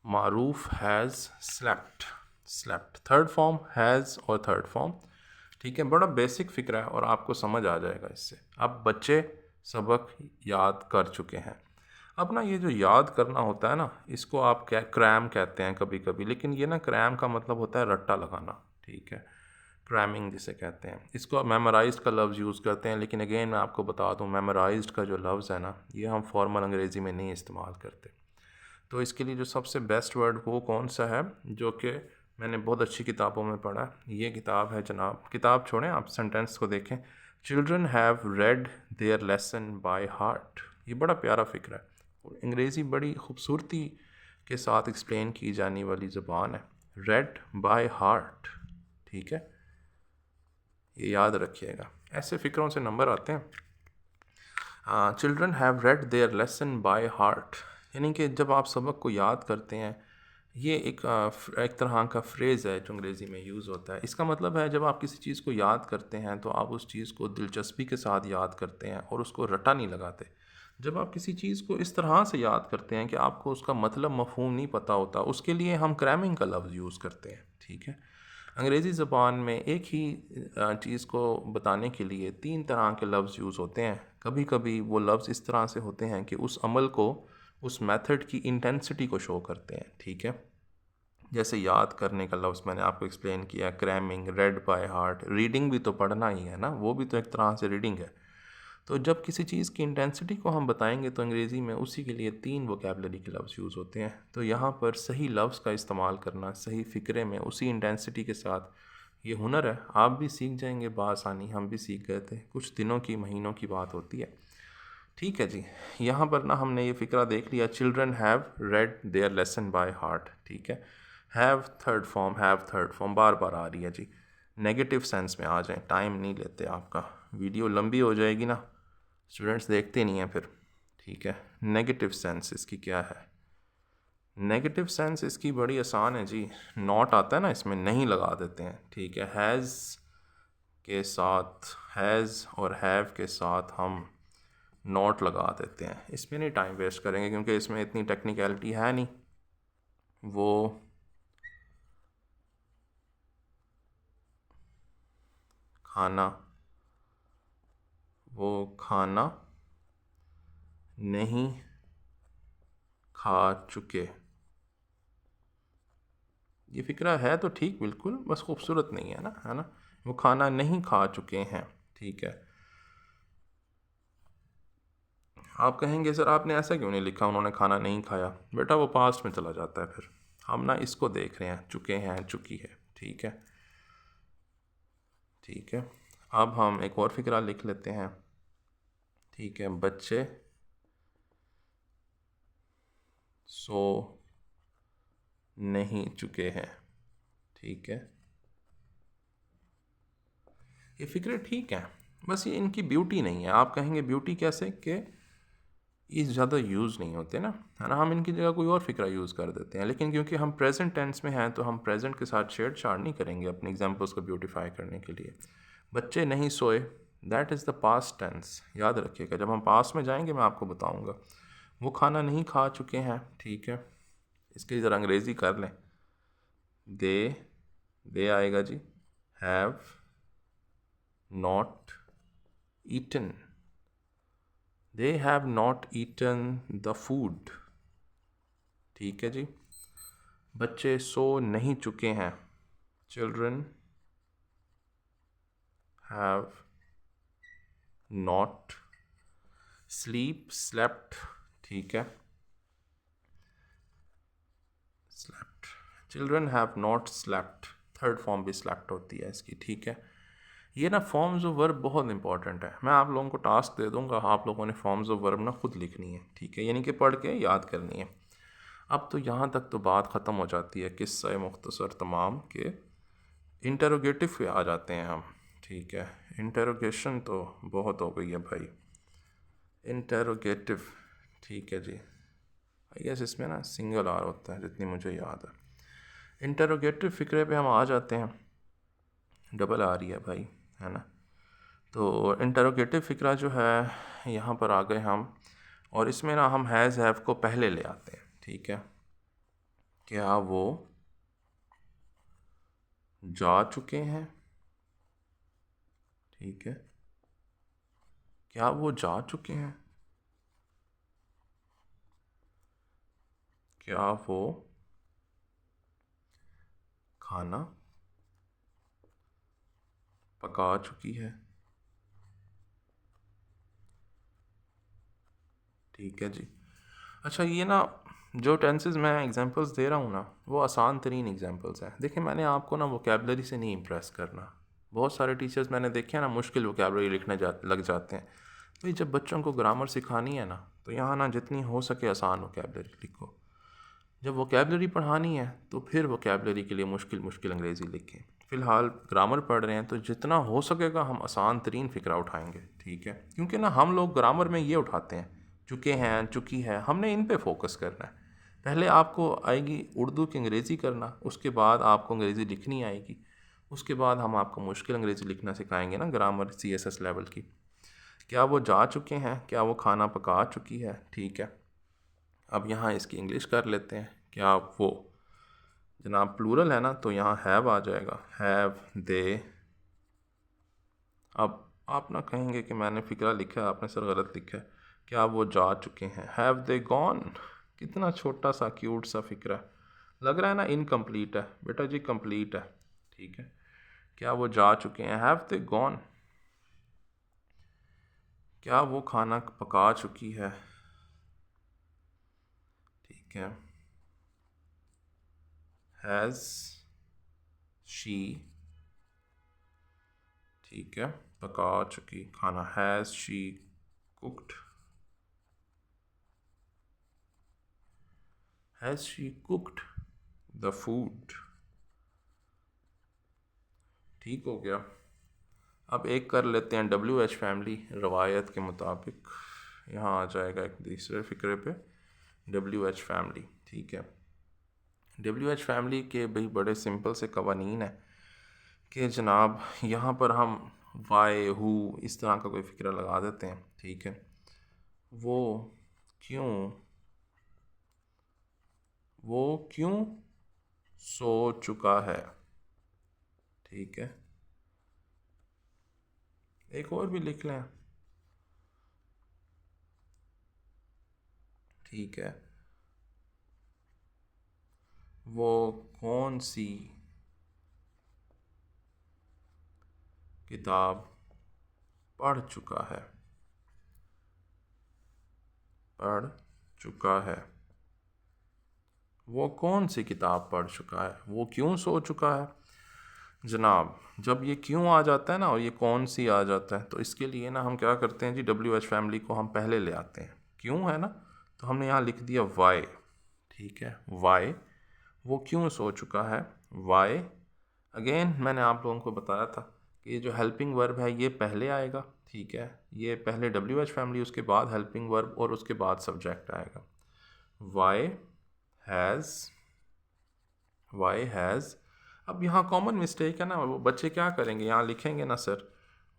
A: Maroof has slept, slept, third form has और थर्ड फॉर्म, ठीक है। बड़ा बेसिक फ़िक्र है और आपको समझ आ जाएगा इससे। अब बच्चे सबक याद कर चुके हैं। अब ना ये जो याद करना होता है ना, इसको आप क्या क्रैम कहते हैं कभी कभी, लेकिन ये ना क्रैम का मतलब होता है रट्टा लगाना, ठीक है, क्रैमिंग जिसे कहते हैं। इसको मेमोराइज्ड का लफ्ज़ यूज़ करते हैं, लेकिन अगेन मैं आपको बता दूं मेमोराइज्ड का जो लफ्ज़ है ना, ये हम फॉर्मल अंग्रेज़ी में नहीं इस्तेमाल करते। तो इसके लिए जो सबसे बेस्ट वर्ड वो कौन सा है, जो कि मैंने बहुत अच्छी किताबों में पढ़ा, ये किताब है जनाब, किताब छोड़ें आप सेंटेंस को देखें। Children have read there lesson by heart, ये बड़ा प्यारा फ़िक्र है और अंग्रेज़ी बड़ी ख़ूबसूरती के साथ एक्सप्लेन की जाने वाली ज़बान है। रेड बाय हार्ट, ठीक है, ये याद रखिएगा, ऐसे फ़िक्रों से नंबर आते हैं। Children have read there lesson by heart, यानी कि जब आप सबक को याद करते हैं, ये एक तरह का फ्रेज़ है जो अंग्रेज़ी में यूज़ होता है। इसका मतलब है जब आप किसी चीज़ को याद करते हैं तो आप उस चीज़ को दिलचस्पी के साथ याद करते हैं और उसको रटा नहीं लगाते। जब आप किसी चीज़ को इस तरह से याद करते हैं कि आपको उसका मतलब मफ़हूम नहीं पता होता, उसके लिए हम क्रैमिंग का लफ्ज़ यूज़ करते हैं, ठीक है। अंग्रेज़ी ज़बान में एक ही चीज़ को बताने के लिए 3 तरह के लफ्ज़ यूज़ होते हैं। कभी कभी वो लफ्ज़ इस तरह से होते हैं कि उस अमल को, उस मेथड की इंटेंसिटी को शो करते हैं, ठीक है। जैसे याद करने का लफ्ज़ मैंने आपको एक्सप्लेन किया, cramming, red by heart. Reading भी तो पढ़ना ही है ना, वो भी तो एक तरह से रीडिंग है। तो जब किसी चीज़ की इंटेंसिटी को हम बताएंगे तो अंग्रेज़ी में उसी के लिए 3 वोकेबलरी के लफ्ज़ यूज़ होते हैं। तो यहाँ पर सही लफ्ज़ का इस्तेमाल करना सही फ़िक्रे में उसी इंटेंसिटी के साथ, ये हुनर है। आप भी सीख जाएंगे बआसानी, हम भी सीख गए थे, कुछ दिनों की, महीनों की बात होती है, ठीक है जी। यहाँ पर ना हमने ये फ़िक्रा देख लिया, children have read there lesson by heart, ठीक है। हैव थर्ड फॉर्म बार बार आ रही है जी। नेगेटिव सेंस में आ जाएं, टाइम नहीं लेते आपका, वीडियो लंबी हो जाएगी ना, स्टूडेंट्स देखते नहीं हैं फिर, ठीक है। नेगेटिव सेंस इसकी क्या है? नेगेटिव सेंस इसकी बड़ी आसान है जी, नॉट आता है ना, इसमें नहीं लगा देते हैं, ठीक है। हैज़ के साथ, हैज़ और हैव के साथ हम नॉट लगा देते हैं। इसमें नहीं टाइम वेस्ट करेंगे क्योंकि इसमें इतनी टेक्निकलिटी है नहीं। वो खाना, वो खाना नहीं खा चुके, ये फ़िक्रा है तो ठीक बिल्कुल, बस खूबसूरत नहीं है ना, है ना। वो खाना नहीं खा चुके हैं, ठीक है। आप कहेंगे सर आपने ऐसा क्यों नहीं लिखा, उन्होंने खाना नहीं खाया। बेटा वो पास्ट में चला जाता है, फिर हम ना इसको देख रहे हैं, चुके हैं, चुकी है, ठीक है, ठीक है। अब हम एक और फ़िक्रा लिख लेते हैं, ठीक है। बच्चे सो नहीं चुके हैं, ठीक है। ये फ़िक्रे ठीक हैं, बस ये इनकी ब्यूटी नहीं है। आप कहेंगे ब्यूटी कैसे, कि ये ज़्यादा यूज़ नहीं होते ना, है ना, हम इनकी जगह कोई और फ़िक्रा यूज़ कर देते हैं। लेकिन क्योंकि हम प्रेजेंट टेंस में हैं तो हम प्रेजेंट के साथ छेड़छाड़ नहीं करेंगे अपने एग्जांपल्स को ब्यूटीफाई करने के लिए। बच्चे नहीं सोए, that is the past tense, याद रखिएगा। जब हम पास्ट में जाएंगे मैं आपको बताऊंगा। वो खाना नहीं खा चुके हैं, ठीक है। इसकी ज़रा अंग्रेज़ी कर लें, दे आएगा जी, have not eaten, they have not eaten the food, ठीक है जी। बच्चे सो नहीं चुके हैं, चिल्ड्रन हैव नॉट स्लेप्ट, ठीक है, slept, children have not slept, third form भी स्लेप्ट होती है इसकी, ठीक है। ये ना फॉर्म्स ऑफ वर्ब बहुत इंपॉर्टेंट है। मैं आप लोगों को टास्क दे दूंगा, आप लोगों ने फॉर्म्स ऑफ वर्ब ना खुद लिखनी है, ठीक है, यानी कि पढ़ के याद करनी है। अब तो यहाँ तक तो बात ख़त्म हो जाती है, किस्सा मुख्तसर तमाम के इंटरोगेटिव पे आ जाते हैं हम, ठीक है। इंटरोगेशन तो बहुत हो गई है भाई, इंटरोगेटिव, ठीक है जी। आई गेस इसमें ना सिंगल आर होता है जितनी मुझे याद है। इंटरोगेटिव फ़िक्रे पे हम आ जाते हैं, डबल आ रही है भाई, है ना। तो इंटरोगेटिव फ़िक्रा जो है यहाँ पर आ गए हम, और इसमें ना हम हैज़ हैव को पहले ले आते हैं, ठीक है। क्या वो जा चुके हैं, ठीक है, क्या वो जा चुके हैं, क्या वो खाना पका चुकी है, ठीक है जी। अच्छा, ये ना जो टेंसेस मैं एग्जांपल्स दे रहा हूँ ना, वो आसान तरीन एग्जांपल्स हैं। देखिए मैंने आपको ना वोकेबलरी से नहीं इम्प्रेस करना। बहुत सारे टीचर्स मैंने देखे हैं ना मुश्किल वोकेबलरी लिखने लग जाते हैं। भाई जब बच्चों को ग्रामर सिखानी है ना, तो यहाँ ना जितनी हो सके आसान वोकेबलरी लिखो। जब वोकेबलरी पढ़ानी है तो फिर वोकेबलरी के लिए मुश्किल मुश्किल अंग्रेज़ी लिखें। फ़िलहाल ग्रामर पढ़ रहे हैं तो जितना हो सकेगा हम आसान तरीन फ़िक्रा उठाएंगे, ठीक है। क्योंकि ना हम लोग ग्रामर में ये उठाते हैं, चुके हैं, चुकी है, हमने इन पे फोकस करना है। पहले आपको आएगी उर्दू की अंग्रेज़ी करना, उसके बाद आपको अंग्रेज़ी लिखनी आएगी, उसके बाद हम आपको मुश्किल अंग्रेज़ी लिखना सिखाएंगे ना, ग्रामर CSS लेवल की। क्या वो जा चुके हैं, क्या वो खाना पका चुकी है, ठीक है। अब यहाँ इसकी इंग्लिश कर लेते हैं। क्या वो, जनाब प्लूरल है ना, तो यहाँ हैव आ जाएगा, हैव दे। अब आप ना कहेंगे कि मैंने फ़िक्रा लिखा है, आपने सर गलत लिखा है। क्या वो जा चुके हैं, हैव दे गॉन। कितना छोटा सा क्यूट सा फ़िक्रा, लग रहा है ना इनकम्प्लीट है, बेटा जी कंप्लीट है, ठीक है। क्या वो जा चुके हैं, हैव दे गॉन। क्या वो खाना पका चुकी है, ठीक है, हैज़ शी, ठीक है, पका चुकी खाना, has she cooked, has she cooked the food, ठीक हो गया। अब एक कर लेते हैं WH फैमिली रवायत के मुताबिक। यहाँ आ जाएगा एक तीसरे फ़िक्रे पे WH फैमिली, ठीक है। WH फैमिली के भाई बड़े सिंपल से कवानीन है कि जनाब यहाँ पर हम वाई, हु, इस तरह का कोई फ़िक्रा लगा देते हैं, ठीक है। वो क्यों, वो क्यों सो चुका है, ठीक है। एक और भी लिख लें, ठीक है। वो कौन सी किताब पढ़ चुका है, पढ़ चुका है। वो कौन सी किताब पढ़ चुका है, वो क्यों सो चुका है। जनाब जब ये क्यों आ जाता है ना और ये कौन सी आ जाता है, तो इसके लिए ना हम क्या करते हैं जी, WH फैमिली को हम पहले ले आते हैं। क्यों है ना, तो हमने यहाँ लिख दिया वाई, ठीक है, वाई, वो क्यों सो चुका है, वाई। अगेन मैंने आप लोगों को बताया था कि ये जो हेल्पिंग वर्ब है ये पहले आएगा, ठीक है। ये पहले WH फैमिली, उसके बाद हेल्पिंग वर्ब और उसके बाद सब्जेक्ट आएगा। Why has, why has. अब यहाँ कॉमन मिस्टेक है ना, वो बच्चे क्या करेंगे, यहाँ लिखेंगे ना sir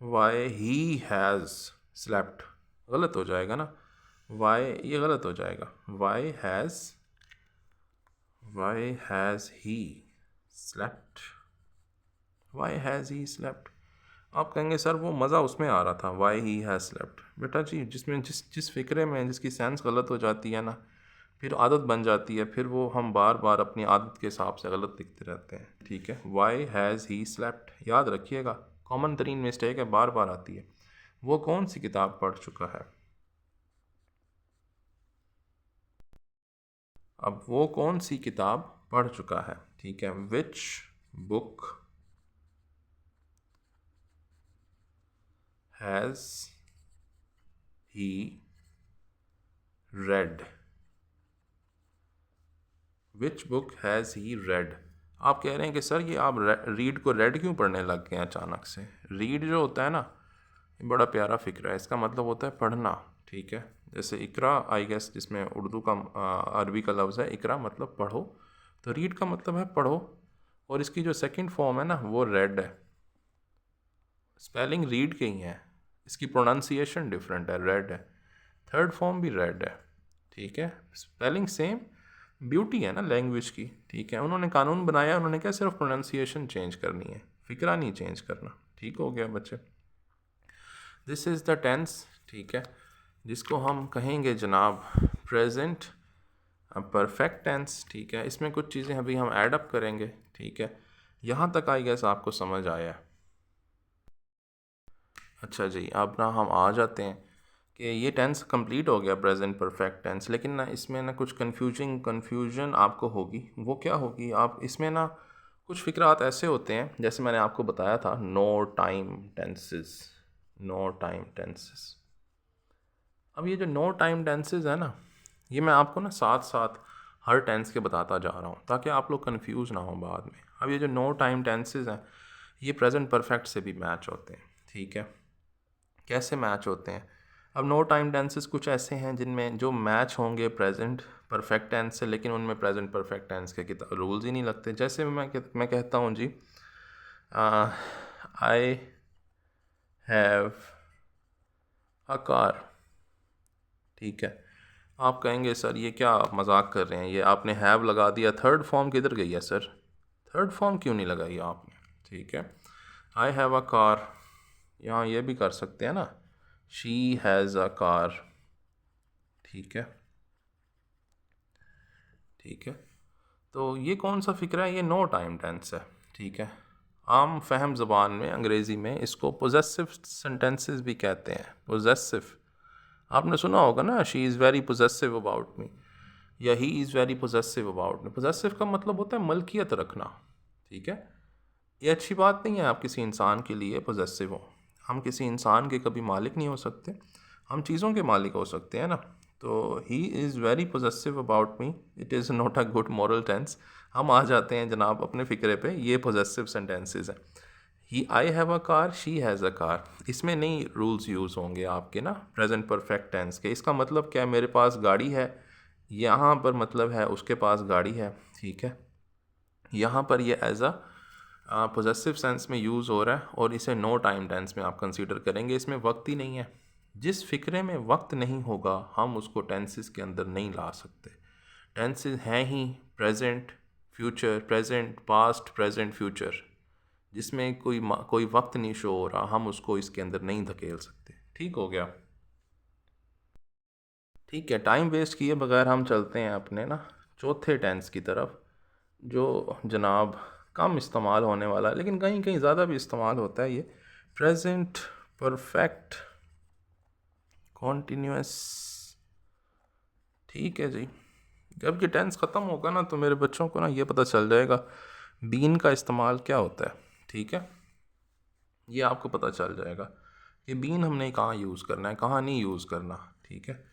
A: why he has slept, गलत हो जाएगा ना, वाई ये गलत हो जाएगा, why has he slept, why has he slept. आप कहेंगे सर वो मज़ा उसमें आ रहा था, वाई ही हैज़ स्लेप्ट। बेटा जी जिसमें जिस फ़िक्रे में जिसकी सेंस गलत हो जाती है ना, फिर आदत बन जाती है, फिर वो हम बार बार अपनी आदत के हिसाब से गलत लिखते रहते हैं, ठीक है। वाई हैज़ ही स्लेप्ट, याद रखिएगा, कॉमन तरीन मिस्टेक है, बार बार आती है। वो कौन सी किताब पढ़ चुका है, अब वो कौन सी किताब पढ़ चुका है, ठीक है। Which book has he red, which book has he red. आप कह रहे हैं कि सर ये आप रीड को रेड क्यों पढ़ने लग गए अचानक से। रीड जो होता है ना, ये बड़ा प्यारा फ़िक्र है, इसका मतलब होता है पढ़ना, ठीक है। जैसे इकरा आई गेस, जिसमें उर्दू का अरबी का लफ्ज़ है इकरा, मतलब पढ़ो, तो रीड का मतलब है पढ़ो। और इसकी जो सेकंड फॉर्म है ना वो रेड है, स्पेलिंग रीड के ही है, इसकी प्रोनाउंसिएशन डिफरेंट है, रेड है। थर्ड फॉर्म भी रेड है, ठीक है, स्पेलिंग सेम, ब्यूटी है ना लैंग्वेज की, ठीक है। उन्होंने कानून बनाया, उन्होंने क्या सिर्फ प्रोनाउंसिएशन चेंज करनी है, फ़िक्रा नहीं चेंज करना, ठीक हो गया बच्चे। दिस इज़ द टेंस, ठीक है, जिसको हम कहेंगे जनाब प्रेजेंट परफेक्ट टेंस, ठीक है। इसमें कुछ चीज़ें अभी हम ऐड अप करेंगे, ठीक है। यहाँ तक आई गेस आपको समझ आया। अच्छा जी, अब ना हम आ जाते हैं कि ये टेंस कंप्लीट हो गया, प्रेजेंट परफेक्ट टेंस, लेकिन ना इसमें ना कुछ कन्फ्यूजन आपको होगी। वो क्या होगी, आप इसमें ना कुछ फ़िक्रात ऐसे होते हैं, जैसे मैंने आपको बताया था no time tenses, no time tenses, अब ये जो नो टाइम टेंसेस है ना, ये मैं आपको ना साथ साथ हर टेंस के बताता जा रहा हूँ ताकि आप लोग कंफ्यूज ना हो बाद में। अब ये जो नो टाइम टेंसेस हैं ये प्रेजेंट परफेक्ट से भी मैच होते हैं, ठीक है। कैसे मैच होते हैं? अब नो टाइम टेंसेस कुछ ऐसे हैं जिनमें जो मैच होंगे प्रेजेंट परफेक्ट टेंस से, लेकिन उनमें प्रेजेंट परफेक्ट टेंस के रूल्स ही नहीं लगते। जैसे मैं कहता हूँ जी, आई हैव अ कार, ठीक है। आप कहेंगे सर ये क्या आप मजाक कर रहे हैं, ये आपने हैव लगा दिया, थर्ड फॉर्म किधर गई है सर, थर्ड फॉर्म क्यों नहीं लगाई आपने, ठीक है। आई हैव अ कार, यहाँ ये भी कर सकते हैं ना, शी हैज़ अ कार, ठीक है, ठीक है। तो ये कौन सा फ़िक्र है, ये नो टाइम टेंस है, ठीक है। आम फहम ज़बान में अंग्रेज़ी में इसको पोजेसिव सेंटेंसेस भी कहते हैं। पोजेसिव आपने सुना होगा ना, she is very possessive about me, या he is very possessive about me. Possessive का मतलब होता है मलकियत रखना, ठीक है। ये अच्छी बात नहीं है आप किसी इंसान के लिए पोजेसिव हो। हम किसी इंसान के कभी मालिक नहीं हो सकते, हम चीज़ों के मालिक हो सकते हैं ना। तो he is very possessive about me, it is not a good moral tense. हम आ जाते हैं जनाब अपने फ़िक्रे पे, ये पोजेसिव सेंटेंसेस हैं। He I have a car, she has a car, इसमें नहीं रूल्स यूज़ होंगे आपके ना प्रेजेंट परफेक्ट टेंस के। इसका मतलब क्या है, मेरे पास गाड़ी है, यहाँ पर मतलब है उसके पास गाड़ी है, ठीक है। यहाँ पर ये एज अ पोजेसिव सेंस में यूज़ हो रहा है और इसे नो टाइम टेंस में आप कंसीडर करेंगे। इसमें वक्त ही नहीं है। जिस फ़िक्रे में वक्त नहीं होगा हम उसको टेंसेस के अंदर नहीं ला सकते। टेंसेस हैं ही present, future, present, past, present, future, जिसमें कोई वक्त नहीं शो हो रहा, हम उसको इसके अंदर नहीं धकेल सकते। ठीक हो गया, ठीक है। टाइम वेस्ट किए बगैर हम चलते हैं अपने ना चौथे टेंस की तरफ, जो जनाब कम इस्तेमाल होने वाला है लेकिन कहीं कहीं ज़्यादा भी इस्तेमाल होता है। ये प्रेजेंट परफेक्ट कॉन्टीन्यूअस, ठीक है जी। जब ये टेंस ख़त्म होगा ना तो मेरे बच्चों को ना ये पता चल जाएगा बीन का इस्तेमाल क्या होता है, ठीक है। ये आपको पता चल जाएगा कि बीन हमने कहाँ यूज़ करना है, कहाँ नहीं यूज़ करना, ठीक है।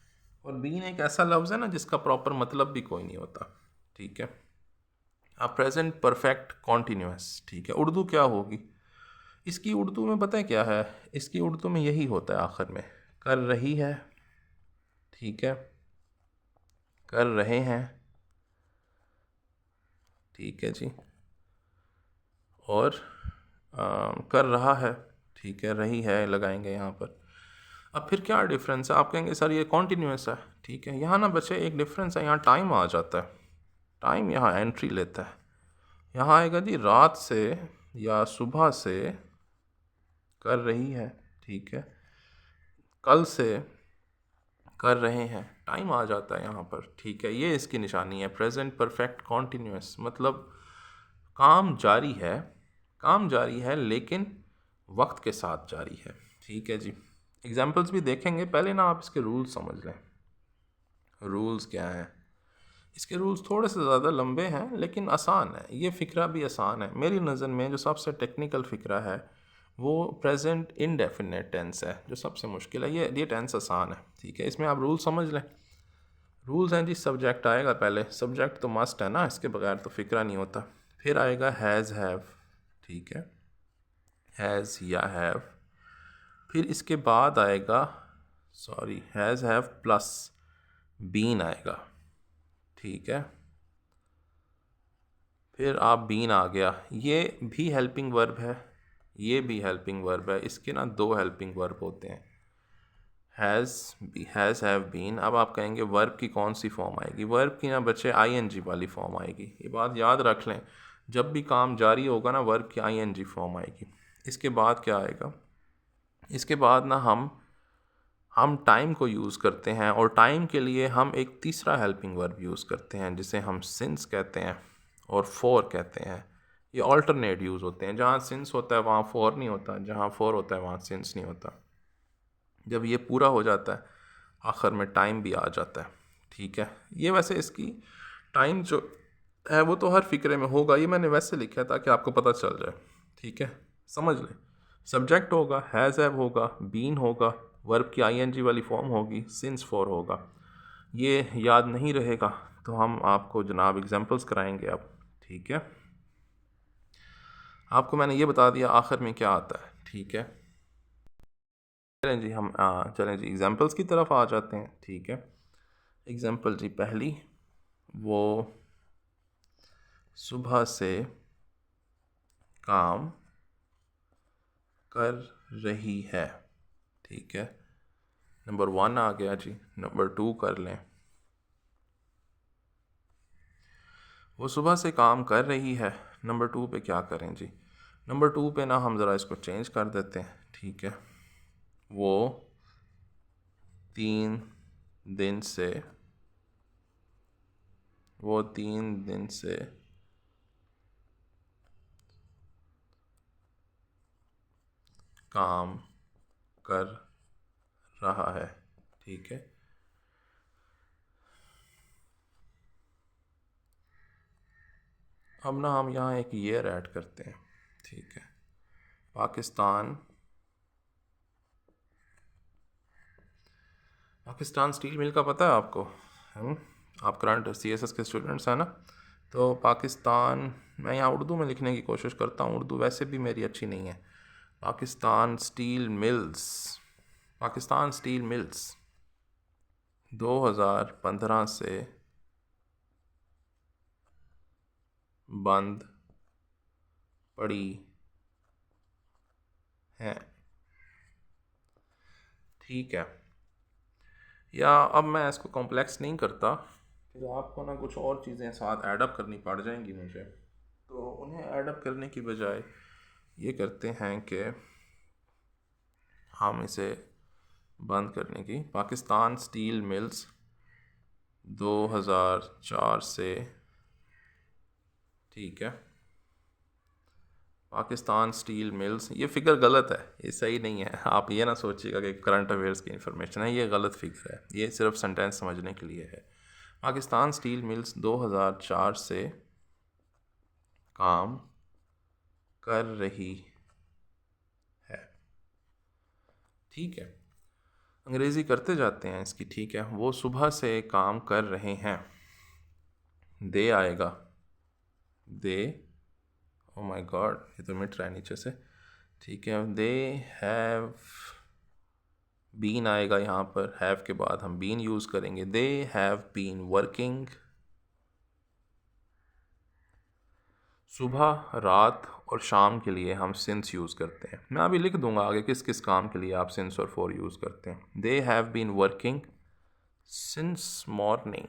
A: और बीन एक ऐसा लफ्ज़ है ना जिसका प्रॉपर मतलब भी कोई नहीं होता, ठीक है। अब प्रेजेंट परफेक्ट कॉन्टीन्यूअस, ठीक है। उर्दू क्या होगी इसकी? उर्दू में पता है क्या है, इसकी उर्दू में यही होता है आखिर में, कर रही है, ठीक है, कर रहे हैं, ठीक है जी, और कर रहा है, ठीक है, रही है लगाएंगे यहाँ पर। अब फिर क्या डिफरेंस है? आप कहेंगे सर ये कॉन्टीन्यूअस है, ठीक है। यहाँ ना बच्चे एक डिफरेंस है, यहाँ टाइम आ जाता है, टाइम यहाँ एंट्री लेता है। यहाँ आएगा जी रात से या सुबह से कर रही है, ठीक है, कल से कर रहे हैं, टाइम आ जाता है यहाँ पर, ठीक है। ये इसकी निशानी है प्रेजेंट परफेक्ट कॉन्टीन्यूअस, मतलब काम जारी है, काम जारी है लेकिन वक्त के साथ जारी है, ठीक है जी। एग्जाम्पल्स भी देखेंगे, पहले ना आप इसके रूल्स समझ लें। रूल्स क्या हैं? इसके रूल्स थोड़े से ज़्यादा लंबे हैं लेकिन आसान है, ये फ़िक्रा भी आसान है। मेरी नज़र में जो सबसे टेक्निकल फ़िक्रा है वो प्रेजेंट इनडेफिनेट टेंस है, जो सबसे मुश्किल है। ये टेंस आसान है, ठीक है। इसमें आप रूल समझ लें। रूल्स हैं जी, सब्जेक्ट आएगा पहले, सब्जेक्ट तो मस्ट है ना, इसके बगैर तो फ़िक्रा नहीं होता। फिर आएगा हैज़ हैव, ठीक है, हैज़ या हैव। फिर इसके बाद आएगा हैज़ हैव प्लस बीन आएगा, ठीक है। फिर आप बीन आ गया, ये भी हेल्पिंग वर्ब है, ये भी हेल्पिंग वर्ब है। इसके ना दो हेल्पिंग वर्ब होते हैं, हैज़ हैव बीन। अब आप कहेंगे वर्ब की कौन सी फॉर्म आएगी? वर्ब की ना बच्चे आईएनजी वाली फॉर्म आएगी। ये बात याद रख लें, जब भी काम जारी होगा ना वर्ब की आईएनजी फॉर्म आएगी। इसके बाद क्या आएगा? इसके बाद ना हम टाइम को यूज़ करते हैं और टाइम के लिए हम एक तीसरा हेल्पिंग वर्ब यूज़ करते हैं जिसे हम सिंस कहते हैं और फॉर कहते हैं। ये ऑल्टरनेट यूज़ होते हैं, जहाँ सिंस होता है वहाँ फॉर नहीं होता, जहाँ फॉर होता है वहाँ सिंस नहीं होता। जब ये पूरा हो जाता है आखिर में टाइम भी आ जाता है, ठीक है। ये वैसे इसकी टाइम जो है वो तो हर फिक्रे में होगा, ये मैंने वैसे लिखा है ताकि आपको पता चल जाए, ठीक है। समझ लें, सब्जेक्ट होगा, हैज़ हैव होगा, बीन होगा, वर्ब की आईएनजी वाली फॉर्म होगी, सिंस फॉर होगा। ये याद नहीं रहेगा तो हम आपको जनाब एग्जांपल्स कराएंगे अब, ठीक है। आपको मैंने ये बता दिया आखिर में क्या आता है, ठीक है। चलें जी हम चलें जी एग्जांपल्स की तरफ आ जाते हैं, ठीक है। एग्जांपल जी पहली, वो सुबह से काम कर रही है, ठीक है। नंबर 1 आ गया जी। नंबर 2 कर लें, वो सुबह से काम कर रही है। नंबर 2 पे क्या करें जी? नंबर 2 पे ना हम ज़रा इसको चेंज कर देते हैं, ठीक है। वो 3 दिन से काम कर रहा है, ठीक है। अब ना हम यहाँ एक ईयर ऐड करते हैं, ठीक है। पाकिस्तान स्टील मिल का पता है आपको? आप करंट सीएसएस के स्टूडेंट्स हैं ना, तो पाकिस्तान, मैं यहाँ उर्दू में लिखने की कोशिश करता हूँ, उर्दू वैसे भी मेरी अच्छी नहीं है। पाकिस्तान स्टील मिल्स 2015 से बंद पड़ी हैं, ठीक है। या अब मैं इसको कॉम्प्लेक्स नहीं करता, फिर आपको ना कुछ और चीज़ें साथ ऐडअप करनी पड़ जाएंगी मुझे, तो उन्हें ऐडअप करने की बजाय ये करते हैं कि हम इसे बंद करने की, पाकिस्तान स्टील मिल्स 2004 से, ठीक है। पाकिस्तान स्टील मिल्स, ये फ़िगर गलत है, ये सही नहीं है। आप ये ना सोचिएगा कि करंट अफेयर्स की इन्फॉर्मेशन है, ये गलत फिगर है, ये सिर्फ सेंटेंस समझने के लिए है। पाकिस्तान स्टील मिल्स 2004 से काम कर रही है, ठीक है। अंग्रेज़ी करते जाते हैं इसकी, ठीक है। वो सुबह से काम कर रहे हैं, दे आएगा, दे, ओ माय गॉड ये तो मिट रहा है नीचे से, ठीक है। दे हैव बीन आएगा यहाँ पर, हैव के बाद हम बीन यूज़ करेंगे। दे हैव बीन वर्किंग, सुबह, रात और शाम के लिए हम सिंस यूज़ करते हैं। मैं अभी लिख दूंगा आगे किस किस काम के लिए आप सिंस और फॉर यूज़ करते हैं। They have been working since morning,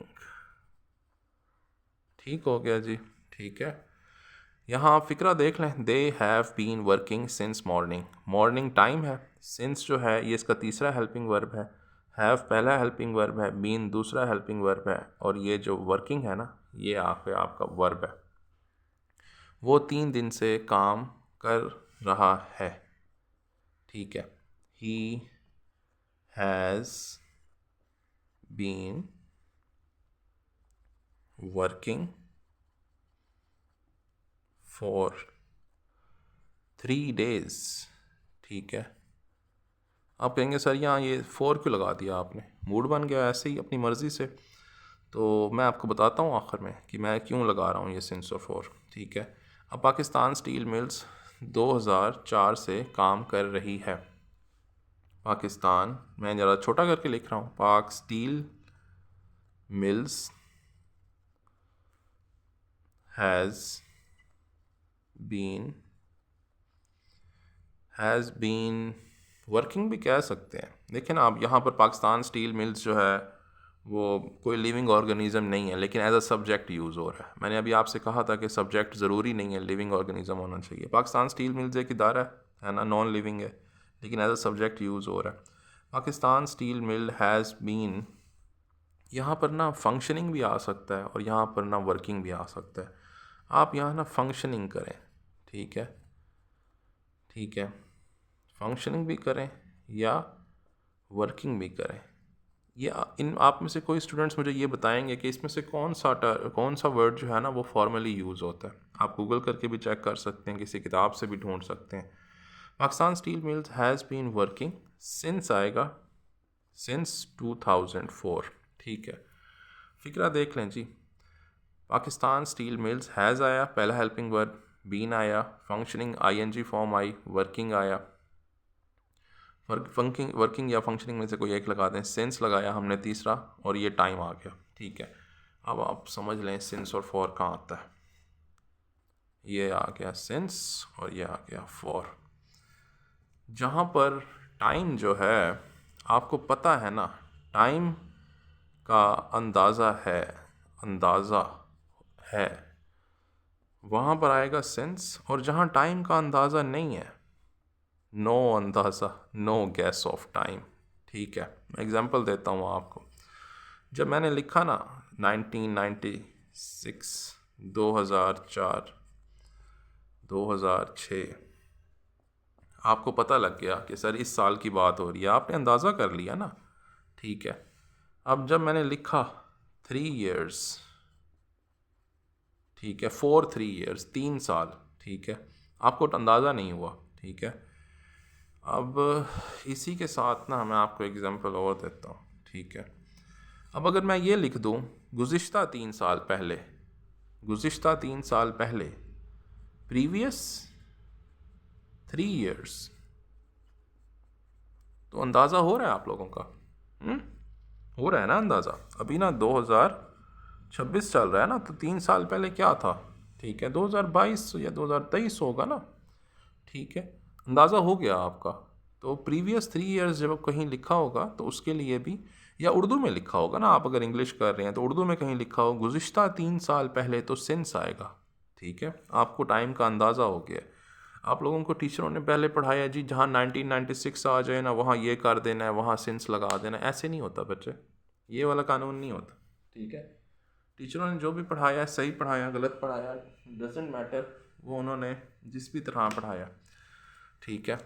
A: ठीक हो गया जी, ठीक है। यहाँ आप फ़िक्रा देख लें, they have been working since morning, morning time है, सिंस जो है ये इसका तीसरा हेल्पिंग वर्ब है, हैव पहला हेल्पिंग वर्ब है, बीन दूसरा हेल्पिंग वर्ब है, और ये जो वर्किंग है ना ये आपका वर्ब है। वो 3 दिन से काम कर रहा है, ठीक है। He has been working for 3 days, ठीक है। आप कहेंगे सर यहाँ ये 4 क्यों लगा दिया आपने, मूड बन गया ऐसे ही अपनी मर्ज़ी से। तो मैं आपको बताता हूँ आखिर में कि मैं क्यों लगा रहा हूँ ये सिंस और फॉर, ठीक है। अब पाकिस्तान स्टील मिल्स 2004 से काम कर रही है, पाकिस्तान, मैं ज़रा छोटा करके लिख रहा हूँ, Pak steel mills has been working भी कह सकते हैं। लेकिन आप यहाँ पर पाकिस्तान स्टील मिल्स जो है वो कोई लिविंग ऑर्गेनिज़म नहीं है, लेकिन एज अ सब्जेक्ट यूज़ हो रहा है। मैंने अभी आपसे कहा था कि सब्जेक्ट ज़रूरी नहीं है लिविंग ऑर्गेनिज़म होना चाहिए। पाकिस्तान स्टील मिल्स एक इदारा है ना, नॉन लिविंग है, लेकिन एज अ सब्जेक्ट यूज़ हो रहा है। Pakistan steel mill has been, यहाँ पर ना फंक्शनिंग भी आ सकता है और यहाँ पर ना वर्किंग भी आ सकता है। आप यहाँ ना फंक्शनिंग करें, ठीक है, ठीक है। फंक्शनिंग भी करें या वर्किंग भी करें। ये इन आप में से कोई स्टूडेंट्स मुझे ये बताएंगे कि इसमें से कौन सा वर्ड जो है ना वो फॉर्मली यूज़ होता है। आप गूगल करके भी चेक कर सकते हैं, किसी किताब से भी ढूंढ सकते हैं। Pakistan steel mills has been working, since आएगा सिंस 2004। ठीक है, फिक्रा देख लें जी। पाकिस्तान स्टील मिल्स हैज़ आया, पहला हेल्पिंग वर्ब, बीन आया, फंक्शनिंग आईएनजी फॉर्म आई, वर्किंग आया, वर्किंग या फंक्शनिंग में से कोई एक लगा दें, सिंस लगाया हमने तीसरा, और ये टाइम आ गया। ठीक है, अब आप समझ लें सिंस और फॉर कहाँ आता है। ये आ गया सिंस और ये आ गया फॉर। जहाँ पर टाइम जो है आपको पता है ना, टाइम का अंदाज़ा है, वहाँ पर आएगा सिंस। और जहाँ टाइम का अंदाज़ा नहीं है, नो अंदाज़ा, नो गैस ऑफ टाइम। ठीक है, मैं एग्जांपल देता हूँ आपको। जब मैंने लिखा ना 1996, 2004, 2006, आपको पता लग गया कि सर इस साल की बात हो रही है, आपने अंदाज़ा कर लिया ना। ठीक है, अब जब मैंने लिखा 3 years, ठीक है, 3 years, 3 साल, ठीक है, आपको अंदाज़ा नहीं हुआ। ठीक है, अब इसी के साथ ना मैं आपको एग्जांपल और देता हूँ। ठीक है, अब अगर मैं ये लिख दूँ गुज़िश्ता 3 साल पहले, गुज़िश्ता 3 साल पहले, प्रीवियस 3 years, तो अंदाज़ा हो रहा है आप लोगों का? हो रहा है ना अंदाज़ा? अभी ना 2026 चल रहा है ना, तो 3 साल पहले क्या था? ठीक है, 2022 या 2023 होगा ना। ठीक है, अंदाज़ा हो गया आपका। तो प्रीवियस 3 years जब कहीं लिखा होगा तो उसके लिए भी, या उर्दू में लिखा होगा ना, आप अगर इंग्लिश कर रहे हैं तो उर्दू में कहीं लिखा हो गुज़िश्ता 3 साल पहले, तो सिंस आएगा। ठीक है, आपको टाइम का अंदाज़ा हो गया। आप लोगों को टीचरों ने पहले पढ़ाया जी, जहाँ 1996 आ जाए ना वहाँ ये कर देना है, वहाँ सिंस लगा देना है। ऐसे नहीं होता बच्चे, ये वाला कानून नहीं होता। ठीक है, टीचरों ने जो भी पढ़ाया, सही पढ़ाया गलत पढ़ाया, डजेंट मैटर, वो उन्होंने जिस भी तरह पढ़ाया। ठीक है,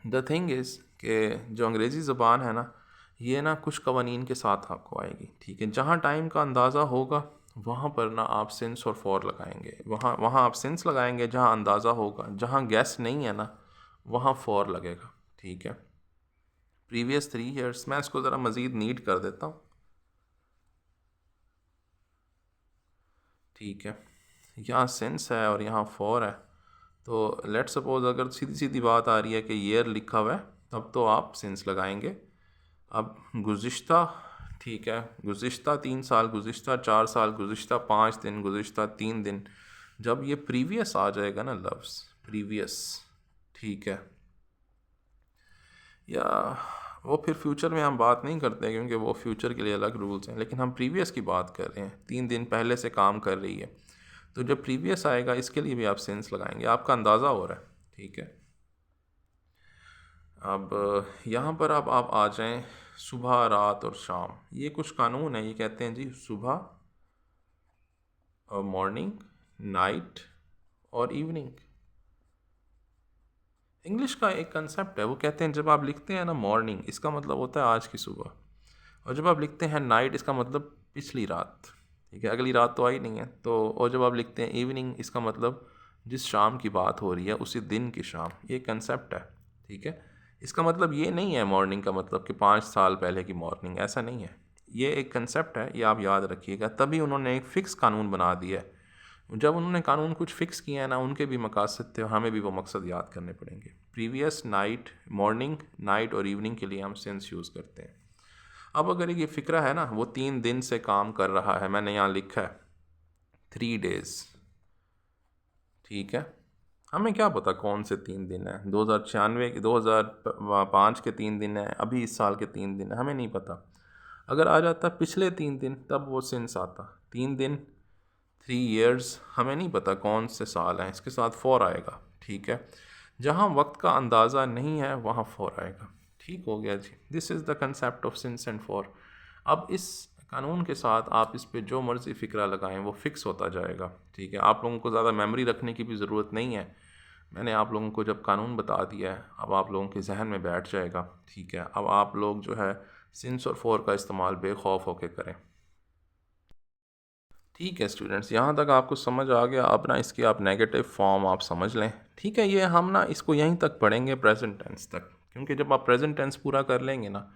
A: द थिंग इज़ कि जो अंग्रेज़ी ज़बान है ना, ये ना कुछ कवानीन के साथ आपको आएगी। ठीक है, जहाँ टाइम का अंदाज़ा होगा वहाँ पर ना आप सिंस और फॉर लगाएंगे, वहाँ आप सिंस लगाएंगे जहाँ अंदाज़ा होगा। जहाँ गैस नहीं है ना, वहाँ फॉर लगेगा। ठीक है, प्रीवियस 3 years, मैं इसको ज़रा मज़ीद नीट कर देता हूँ। ठीक है, यहाँ सिंस है और यहाँ फॉर है, तो लेट सपोज अगर सीधी सीधी बात आ रही है कि ईयर लिखा हुआ है, तब तो आप सिंस लगाएंगे। अब गुज़िश्ता, ठीक है, गुज़िश्ता 3 साल, गुज़िश्ता 4 साल, गुज़िश्ता 5 दिन, गुज़िश्ता 3 दिन, जब ये प्रीवियस आ जाएगा ना लफ्ज़ प्रीवियस, ठीक है, या वो फिर फ्यूचर में हम बात नहीं करते क्योंकि वो फ्यूचर के लिए अलग रूल्स हैं, लेकिन हम प्रीवियस की बात कर रहे हैं, 3 दिन पहले से काम कर रही है, तो जब प्रीवियस आएगा इसके लिए भी आप सिंस लगाएंगे, आपका अंदाज़ा हो रहा है। ठीक है, अब यहाँ पर अब आप आ जाएं सुबह, रात और शाम। ये कुछ कानून है, ये कहते हैं जी सुबह और मॉर्निंग, नाइट और इवनिंग। इंग्लिश का एक कंसेप्ट है, वो कहते हैं जब आप लिखते हैं ना मॉर्निंग, इसका मतलब होता है आज की सुबह, और जब आप लिखते हैं नाइट, इसका मतलब पिछली रात। ठीक है, अगली रात तो आई नहीं है, तो और जब आप लिखते हैं इवनिंग, इसका मतलब जिस शाम की बात हो रही है उसी दिन की शाम। ये कंसेप्ट है। ठीक है, इसका मतलब ये नहीं है मॉर्निंग का मतलब कि 5 साल पहले की मॉर्निंग, ऐसा नहीं है। ये एक कंसेप्ट है, ये आप याद रखिएगा। तभी उन्होंने एक फ़िक्स कानून बना दिया है। जब उन्होंने कानून कुछ फ़िक्स किया है ना, उनके भी मकासद थे, हमें भी वो मकसद याद करने पड़ेंगे। प्रीवियस, नाइट, मॉर्निंग, नाइट और इवनिंग के लिए हम सिंस यूज़ करते हैं। अब अगर ये फ़िक्रा है ना, वो 3 दिन से काम कर रहा है, मैंने यहाँ लिखा है 3 days। ठीक है, हमें क्या पता कौन से 3 दिन है, 2096 2005 के 3 दिन है, अभी इस साल के 3 दिन है, हमें नहीं पता। अगर आ जाता पिछले 3 दिन, तब वो सिंस आता। 3 दिन, 3 years, हमें नहीं पता कौन से साल हैं, इसके साथ फॉर आएगा। ठीक है, जहाँ वक्त का अंदाज़ा नहीं है वहाँ फॉर आएगा। ठीक हो गया जी, this is the concept of since and for. अब इस कानून के साथ आप इस पे जो मर्ज़ी फ़िक्रा लगाएं वो फ़िक्स होता जाएगा। ठीक है, आप लोगों को ज़्यादा मेमोरी रखने की भी ज़रूरत नहीं है। मैंने आप लोगों को जब कानून बता दिया है, अब आप लोगों के जहन में बैठ जाएगा। ठीक है, अब आप लोग जो है सिंस और फॉर का इस्तेमाल बेखौफ होकर करें। ठीक है स्टूडेंट्स, यहाँ तक आपको समझ आ गया। अब ना इसकी आप नेगेटिव फॉर्म आप समझ लें। ठीक है, ये हम ना इसको यहीं तक पढ़ेंगे प्रेजेंट टेंस तक, क्योंकि जब आप प्रेजेंट टेंस पूरा कर लेंगे ना,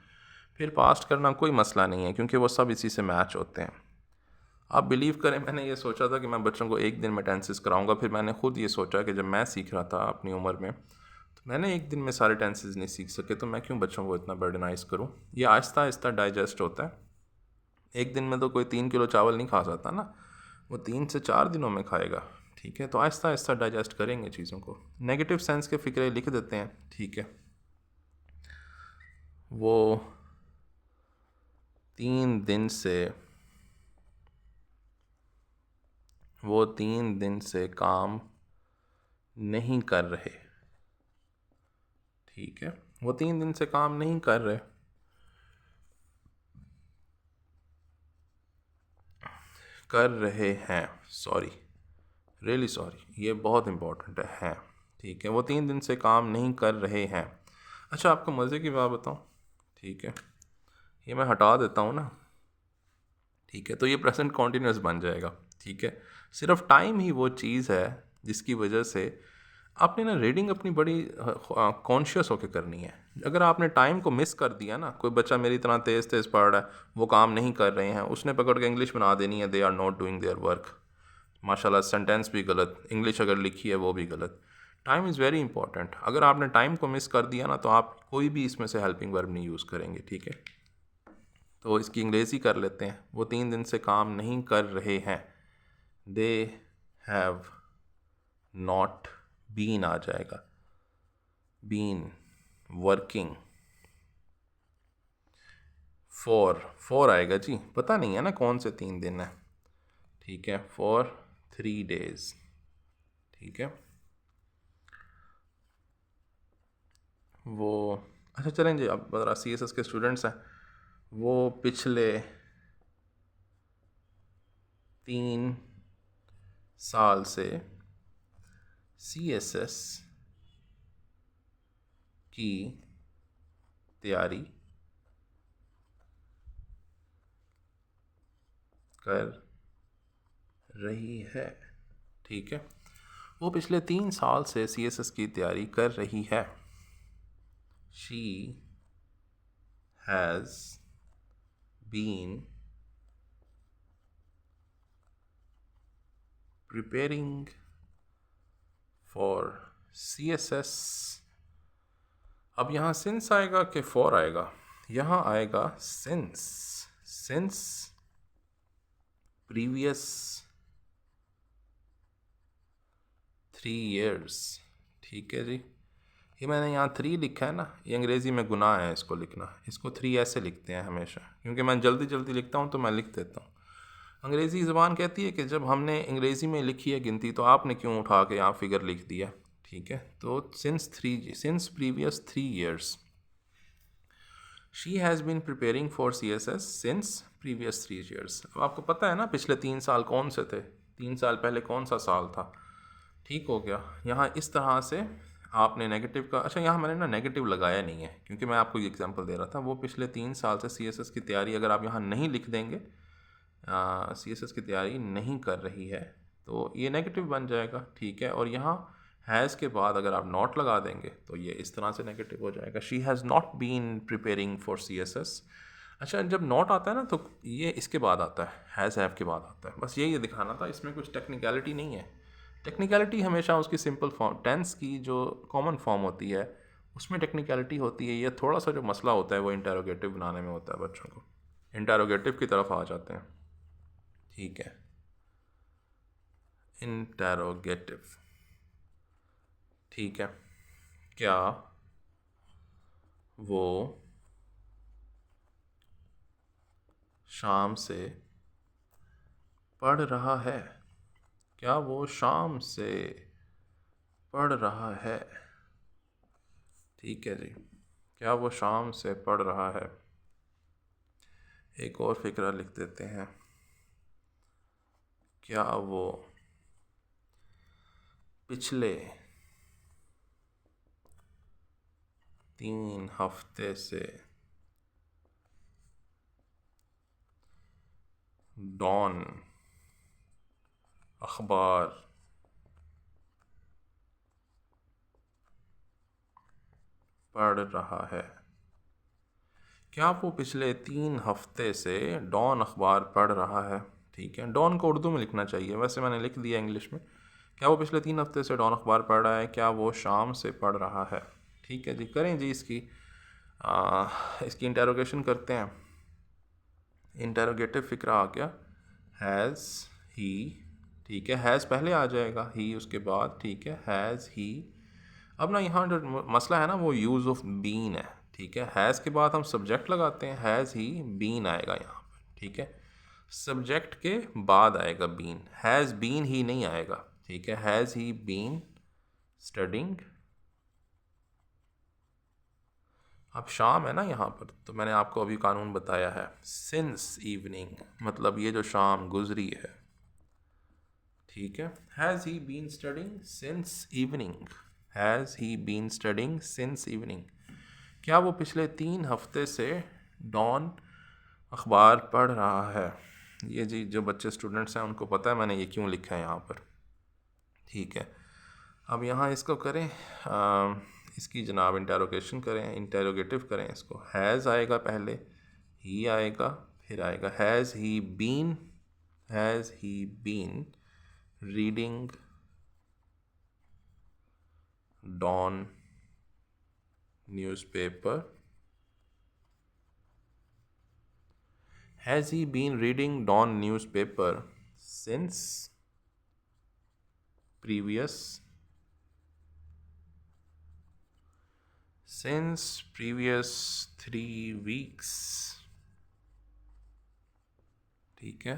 A: फिर पास्ट करना कोई मसला नहीं है, क्योंकि वो सब इसी से मैच होते हैं। आप बिलीव करें, मैंने ये सोचा था कि मैं बच्चों को एक दिन में टेंसेस कराऊंगा, फिर मैंने खुद ये सोचा कि जब मैं सीख रहा था अपनी उम्र में, तो मैंने एक दिन में सारे टेंसेस नहीं सीख सके, तो मैं क्यों बच्चों को इतना बर्डनाइज करूँ। ये आहिस्ता आहिस्ता डाइजेस्ट होता है। एक दिन में तो कोई 3 किलो चावल नहीं खा सकता ना, वो 3 से 4 दिनों में खाएगा। ठीक है, तो आहिस्ता आहिस्ता डाइजेस्ट करेंगे चीज़ों को। नेगेटिव सेंस के फ़िक्रे लिख देते हैं। ठीक है, वो 3 दिन से वो 3 दिन से काम नहीं कर रहे। ठीक है, वो 3 दिन से काम नहीं कर रहे। कर रहे हैं, सॉरी, रियली सॉरी, ये बहुत इम्पोर्टेंट है। ठीक है, वो 3 दिन से काम नहीं कर रहे हैं। अच्छा, आपको मज़े की बात बताऊँ? ठीक है, ये मैं हटा देता हूँ ना। ठीक है, तो ये प्रेजेंट कॉन्टिन्यूस बन जाएगा। ठीक है, सिर्फ टाइम ही वो चीज़ है जिसकी वजह से आपने ना रीडिंग अपनी बड़ी कॉन्शियस होकर करनी है। अगर आपने टाइम को मिस कर दिया ना, कोई बच्चा मेरी तरह तेज़ तेज़ पढ़ रहा है, वो काम नहीं कर रहे हैं, उसने पकड़ के इंग्लिश बना देनी है, they are not doing their work. माशाल्लाह, सेंटेंस भी गलत, इंग्लिश अगर लिखी है वो भी गलत। Time is very important. अगर आपने टाइम को मिस कर दिया ना, तो आप कोई भी इसमें से हेल्पिंग वर्ब नहीं यूज़ करेंगे। ठीक है, तो इसकी अंग्रेज़ी कर लेते हैं। वो 3 दिन से काम नहीं कर रहे हैं। दे हैव नॉट बीन आ जाएगा, बीन वर्किंग। फोर आएगा जी, पता नहीं है ना कौन से 3 दिन है। ठीक है, फॉर 3 डेज। ठीक है, वो अच्छा चलें जी, अब ज़रा CSS के स्टूडेंट्स हैं, वो पिछले 3 साल से CSS की तैयारी कर रही है। ठीक है, वो पिछले 3 साल से CSS की तैयारी कर रही है। She has been preparing for CSS। अब यहाँ सिंस आएगा कि फॉर आएगा? यहाँ आएगा सिंस। Since previous 3 years। ठीक है जी, ये मैंने यहाँ 3 लिखा है ना, ये अंग्रेज़ी में गुनाह है इसको लिखना। इसको 3 ऐसे लिखते हैं हमेशा, क्योंकि मैं जल्दी जल्दी लिखता हूँ तो मैं लिख देता हूँ। अंग्रेज़ी ज़बान कहती है कि जब हमने अंग्रेज़ी में लिखी है गिनती, तो आपने क्यों उठा के यहाँ फिगर लिख दिया। ठीक है, तो since previous 3 years she has been preparing for CSS since previous 3 years। अब आपको पता है ना पिछले 3 साल कौन से थे, 3 साल पहले कौन सा साल था। ठीक हो गया। यहाँ इस तरह से आपने नेगेटिव का, अच्छा यहाँ मैंने ना नेगेटिव लगाया नहीं है, क्योंकि मैं आपको एग्जांपल दे रहा था। वो पिछले 3 साल से CSS की तैयारी अगर आप यहाँ नहीं लिख देंगे, CSS की तैयारी नहीं कर रही है, तो ये नेगेटिव बन जाएगा। ठीक है, और यहाँ हैज़ के बाद अगर आप नॉट लगा देंगे तो ये इस तरह से नेगेटिव हो जाएगा। She has not been preparing for CSS। अच्छा, जब नॉट आता है ना, तो ये इसके बाद आता है, हैज़ हैव के बाद आता है। बस यही दिखाना था, इसमें कुछ टेक्निकलिटी नहीं है। टेक्निकलिटी हमेशा उसकी सिंपल फॉर्म, टेंस की जो कॉमन फॉर्म होती है उसमें टेक्निकलिटी होती है। ये थोड़ा सा जो मसला होता है वो इंटरोगेटिव बनाने में होता है, बच्चों को इंटरोगेटिव की तरफ आ जाते हैं। ठीक है, इंटरोगेटिव। ठीक है, क्या वो शाम से पढ़ रहा है? क्या वो शाम से पढ़ रहा है? ठीक है जी, क्या वो शाम से पढ़ रहा है? एक और फिक्रा लिख देते हैं, क्या वो पिछले 3 हफ्ते से डॉन अखबार पढ़ रहा है? क्या वो पिछले 3 हफ्ते से डॉन अखबार पढ़ रहा है? ठीक है, डॉन को उर्दू में लिखना चाहिए, वैसे मैंने लिख दिया इंग्लिश में। क्या वो पिछले 3 हफ्ते से डॉन अखबार पढ़ रहा है? क्या वो शाम से पढ़ रहा है? ठीक है जी, करें जी इसकी इंटेरोगेशन करते हैं। इंटेरोगेटिव फ़िक्रा आ गया, हैज़ ही। ठीक है, हैज़ पहले आ जाएगा, ही उसके बाद। ठीक है, हैज़ ही। अब ना यहाँ जो मसला है ना वो यूज़ ऑफ बीन है। ठीक है, हैज़ के बाद हम सब्जेक्ट लगाते हैं, हैज़ ही बीन आएगा यहाँ पर। ठीक है, सब्जेक्ट के बाद आएगा बीन, हैज़ बीन ही नहीं आएगा। ठीक है, हैज़ ही बीन स्टडिंग। अब शाम है ना यहाँ पर, तो मैंने आपको अभी कानून बताया है, सिंस इवनिंग, मतलब ये जो शाम गुजरी है। ठीक है, has he been studying since evening, has he been studying since evening. क्या वो पिछले 3 हफ्ते से डॉन अखबार पढ़ रहा है? ये जी जो बच्चे स्टूडेंट्स हैं उनको पता है मैंने ये क्यों लिखा है यहाँ पर। ठीक है, अब यहाँ इसको करें, इसकी जनाब इंटेरोगेशन करें, इंटेरोगेटिव करें इसको। हैज़ आएगा पहले, ही आएगा, फिर आएगा has he been, has he been reading Dawn newspaper, has he been reading Dawn newspaper since previous 3 weeks। ठीक है,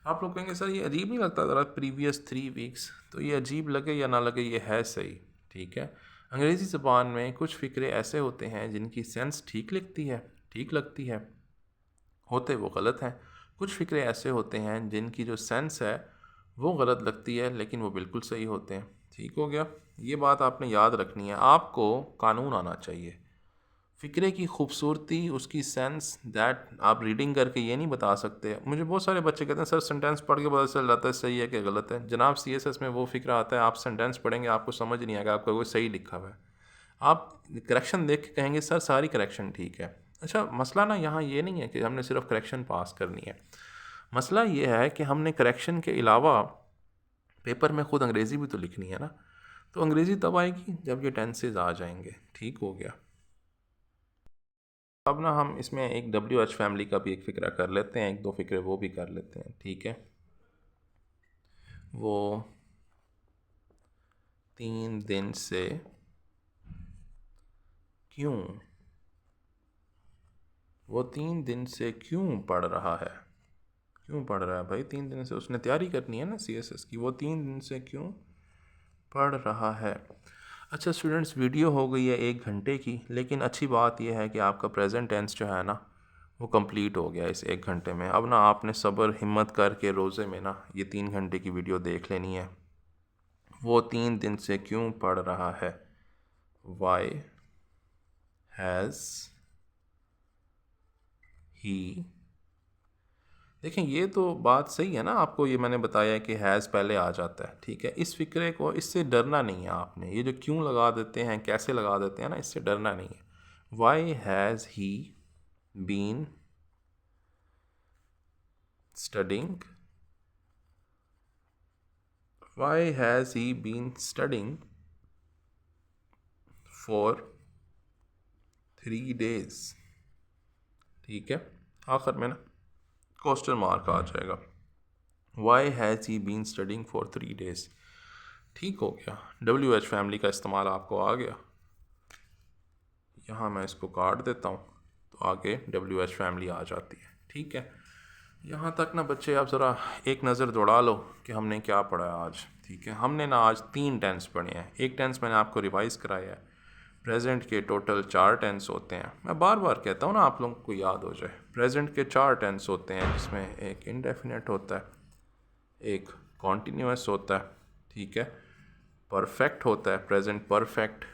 A: आप लोग कहेंगे सर ये अजीब नहीं लगता ज़रा, प्रीवियस 3 वीक्स? तो ये अजीब लगे या ना लगे, ये है सही। ठीक है, अंग्रेज़ी ज़बान में कुछ फ़िक्रे ऐसे होते हैं जिनकी सेंस ठीक लगती है, होते वो गलत हैं। कुछ फ़िक्रे ऐसे होते हैं जिनकी जो सेंस है वो गलत लगती है, लेकिन वो बिल्कुल सही होते हैं। ठीक हो गया, ये बात आपने याद रखनी है। आपको कानून आना चाहिए, फ़िक्रे की खूबसूरती, उसकी सेंस, दैट आप रीडिंग करके ये नहीं बता सकते। मुझे बहुत सारे बच्चे कहते हैं सर सेंटेंस पढ़ के पता चल जाता है सही है कि गलत है। जनाब CSS में वो फ़िक्रा आता है, आप सेंटेंस पढ़ेंगे आपको समझ नहीं आएगा आपका कोई सही लिखा हुआ है, आप करेक्शन देख के कहेंगे सर सारी करेक्शन ठीक है। अच्छा, मसला ना यहाँ ये नहीं है कि हमने सिर्फ करेक्शन पास करनी है, मसला ये है कि हमने करेक्शन के अलावा पेपर में ख़ुद अंग्रेज़ी भी तो लिखनी है ना। तो अंग्रेज़ी तब आएगी जब ये टेंसेज आ जाएंगे। ठीक हो गया, अब ना हम इसमें एक WH फैमिली का भी एक फ़िक्रा कर लेते हैं, 1-2 फ़िक्रे वो भी कर लेते हैं। ठीक है, वो 3 दिन से क्यों पढ़ रहा है? क्यों पढ़ रहा है भाई? 3 दिन से उसने तैयारी करनी है ना CSS की, वो 3 दिन से क्यों पढ़ रहा है? अच्छा स्टूडेंट्स, वीडियो हो गई है 1 घंटे की, लेकिन अच्छी बात यह है कि आपका प्रेजेंट टेंस जो है ना वो कंप्लीट हो गया इस 1 घंटे में। अब ना आपने सब्र हिम्मत करके रोज़े में ना ये 3 घंटे की वीडियो देख लेनी है। वो 3 दिन से क्यों पढ़ रहा है? Why has he। देखें ये तो बात सही है ना, आपको ये मैंने बताया कि हैज़ पहले आ जाता है। ठीक है, इस फ़िक्रे को, इससे डरना नहीं है आपने। ये जो क्यों लगा देते हैं, कैसे लगा देते हैं ना, इससे डरना नहीं है। Why has he been studying, why has he been studying for 3 days। ठीक है, आखिर में ना क्वेश्चन मार्क आ जाएगा, why has he been studying for 3 days। ठीक हो गया, WH फैमिली का इस्तेमाल आपको आ गया। यहाँ मैं इसको काट देता हूँ तो आगे WH फैमिली आ जाती है। ठीक है, यहाँ तक ना बच्चे आप ज़रा एक नज़र दौड़ा लो कि हमने क्या पढ़ा है आज। ठीक है, हमने ना आज 3 टेंस पढ़े हैं। एक टेंस मैंने आपको रिवाइज़ कराया है। प्रेजेंट के टोटल 4 टेंस होते हैं। मैं बार बार कहता हूँ ना, आप लोगों को याद हो जाए। प्रेजेंट के 4 टेंस होते हैं, जिसमें एक इंडेफिनेट होता है, एक कॉन्टीन्यूअस होता है, ठीक है, परफेक्ट होता है, प्रेजेंट परफेक्ट,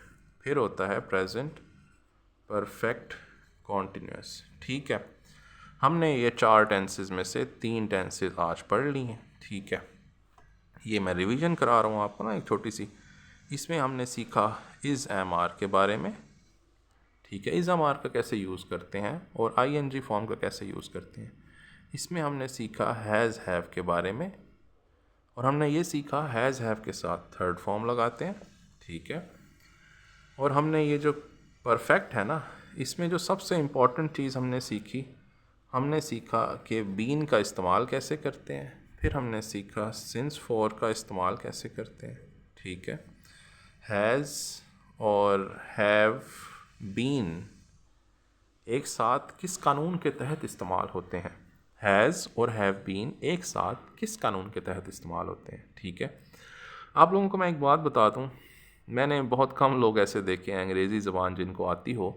A: फिर होता है प्रेजेंट परफेक्ट कॉन्टीन्यूअस। ठीक है, हमने ये 4 टेंसेस में से 3 टेंसेस आज पढ़ ली हैं। ठीक है, ये मैं रिवीजन करा रहा हूँ आपको ना एक छोटी सी। इसमें हमने सीखा इज़ एम आर के बारे में। ठीक है। इज़ामार का कैसे यूज़ करते हैं और आईएनजी फॉर्म का कैसे यूज़ करते हैं, इसमें हमने सीखा हैज़ हैव के बारे में, और हमने ये सीखा हैज़ हैव के साथ थर्ड फॉर्म लगाते हैं। ठीक है। और हमने ये जो परफेक्ट है ना, इसमें जो सबसे इम्पॉर्टेंट चीज़ हमने सीखी, हमने सीखा कि बीन का इस्तेमाल कैसे करते हैं, फिर हमने सीखा सिंस फॉर का इस्तेमाल कैसे करते हैं। ठीक है। हैज़ और हैव बीन एक साथ किस कानून के तहत इस्तेमाल होते हैं, हैज़ और हैव बीन एक साथ किस कानून के तहत इस्तेमाल होते हैं। ठीक है। आप लोगों को मैं एक बात बता दूं, मैंने बहुत कम लोग ऐसे देखे हैं अंग्रेज़ी ज़बान जिनको आती हो,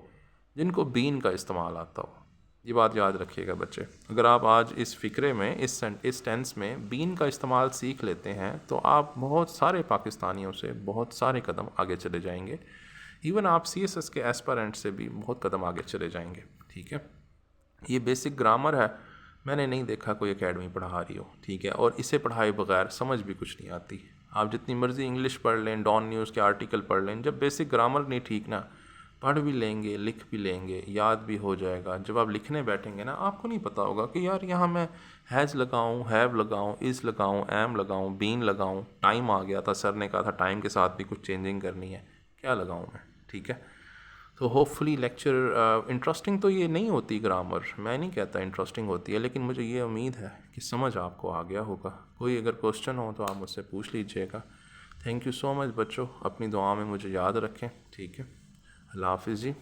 A: जिनको बीन का इस्तेमाल आता हो। ये बात याद रखिएगा बच्चे, अगर आप आज इस फ़िक्रे में इस टेंस में बीन का इस्तेमाल सीख लेते हैं तो आप बहुत सारे पाकिस्तानियों से बहुत सारे कदम आगे चले जाएंगे। इवन आप CSS के एस्पारेंट से भी बहुत कदम आगे चले जाएंगे। ठीक है। ये बेसिक ग्रामर है, मैंने नहीं देखा कोई एकेडमी पढ़ा रही हो। ठीक है। और इसे पढ़ाए बगैर समझ भी कुछ नहीं आती। आप जितनी मर्ज़ी इंग्लिश पढ़ लें, डॉन न्यूज़ के आर्टिकल पढ़ लें, जब बेसिक ग्रामर नहीं ठीक ना, पढ़ भी लेंगे, लिख भी लेंगे, याद भी हो जाएगा, जब आप लिखने बैठेंगे ना आपको नहीं पता होगा कि यार यहाँ मैं हैज़ लगाऊँ, हैव लगाऊँ, इज़ लगाऊँ, एम लगाऊँ, बीन लगाऊँ, टाइम आ गया था, सर ने कहा था टाइम के साथ भी कुछ चेंजिंग करनी है, क्या लगाऊँ मैं। ठीक है। तो होपफुली लेक्चर इंटरेस्टिंग तो ये नहीं होती ग्रामर, मैं नहीं कहता इंटरेस्टिंग होती है, लेकिन मुझे ये उम्मीद है कि समझ आपको आ गया होगा। कोई अगर क्वेश्चन हो तो आप मुझसे पूछ लीजिएगा। थैंक यू सो मच बच्चों, अपनी दुआ में मुझे याद रखें। ठीक है। अल्लाह हाफिज़ जी।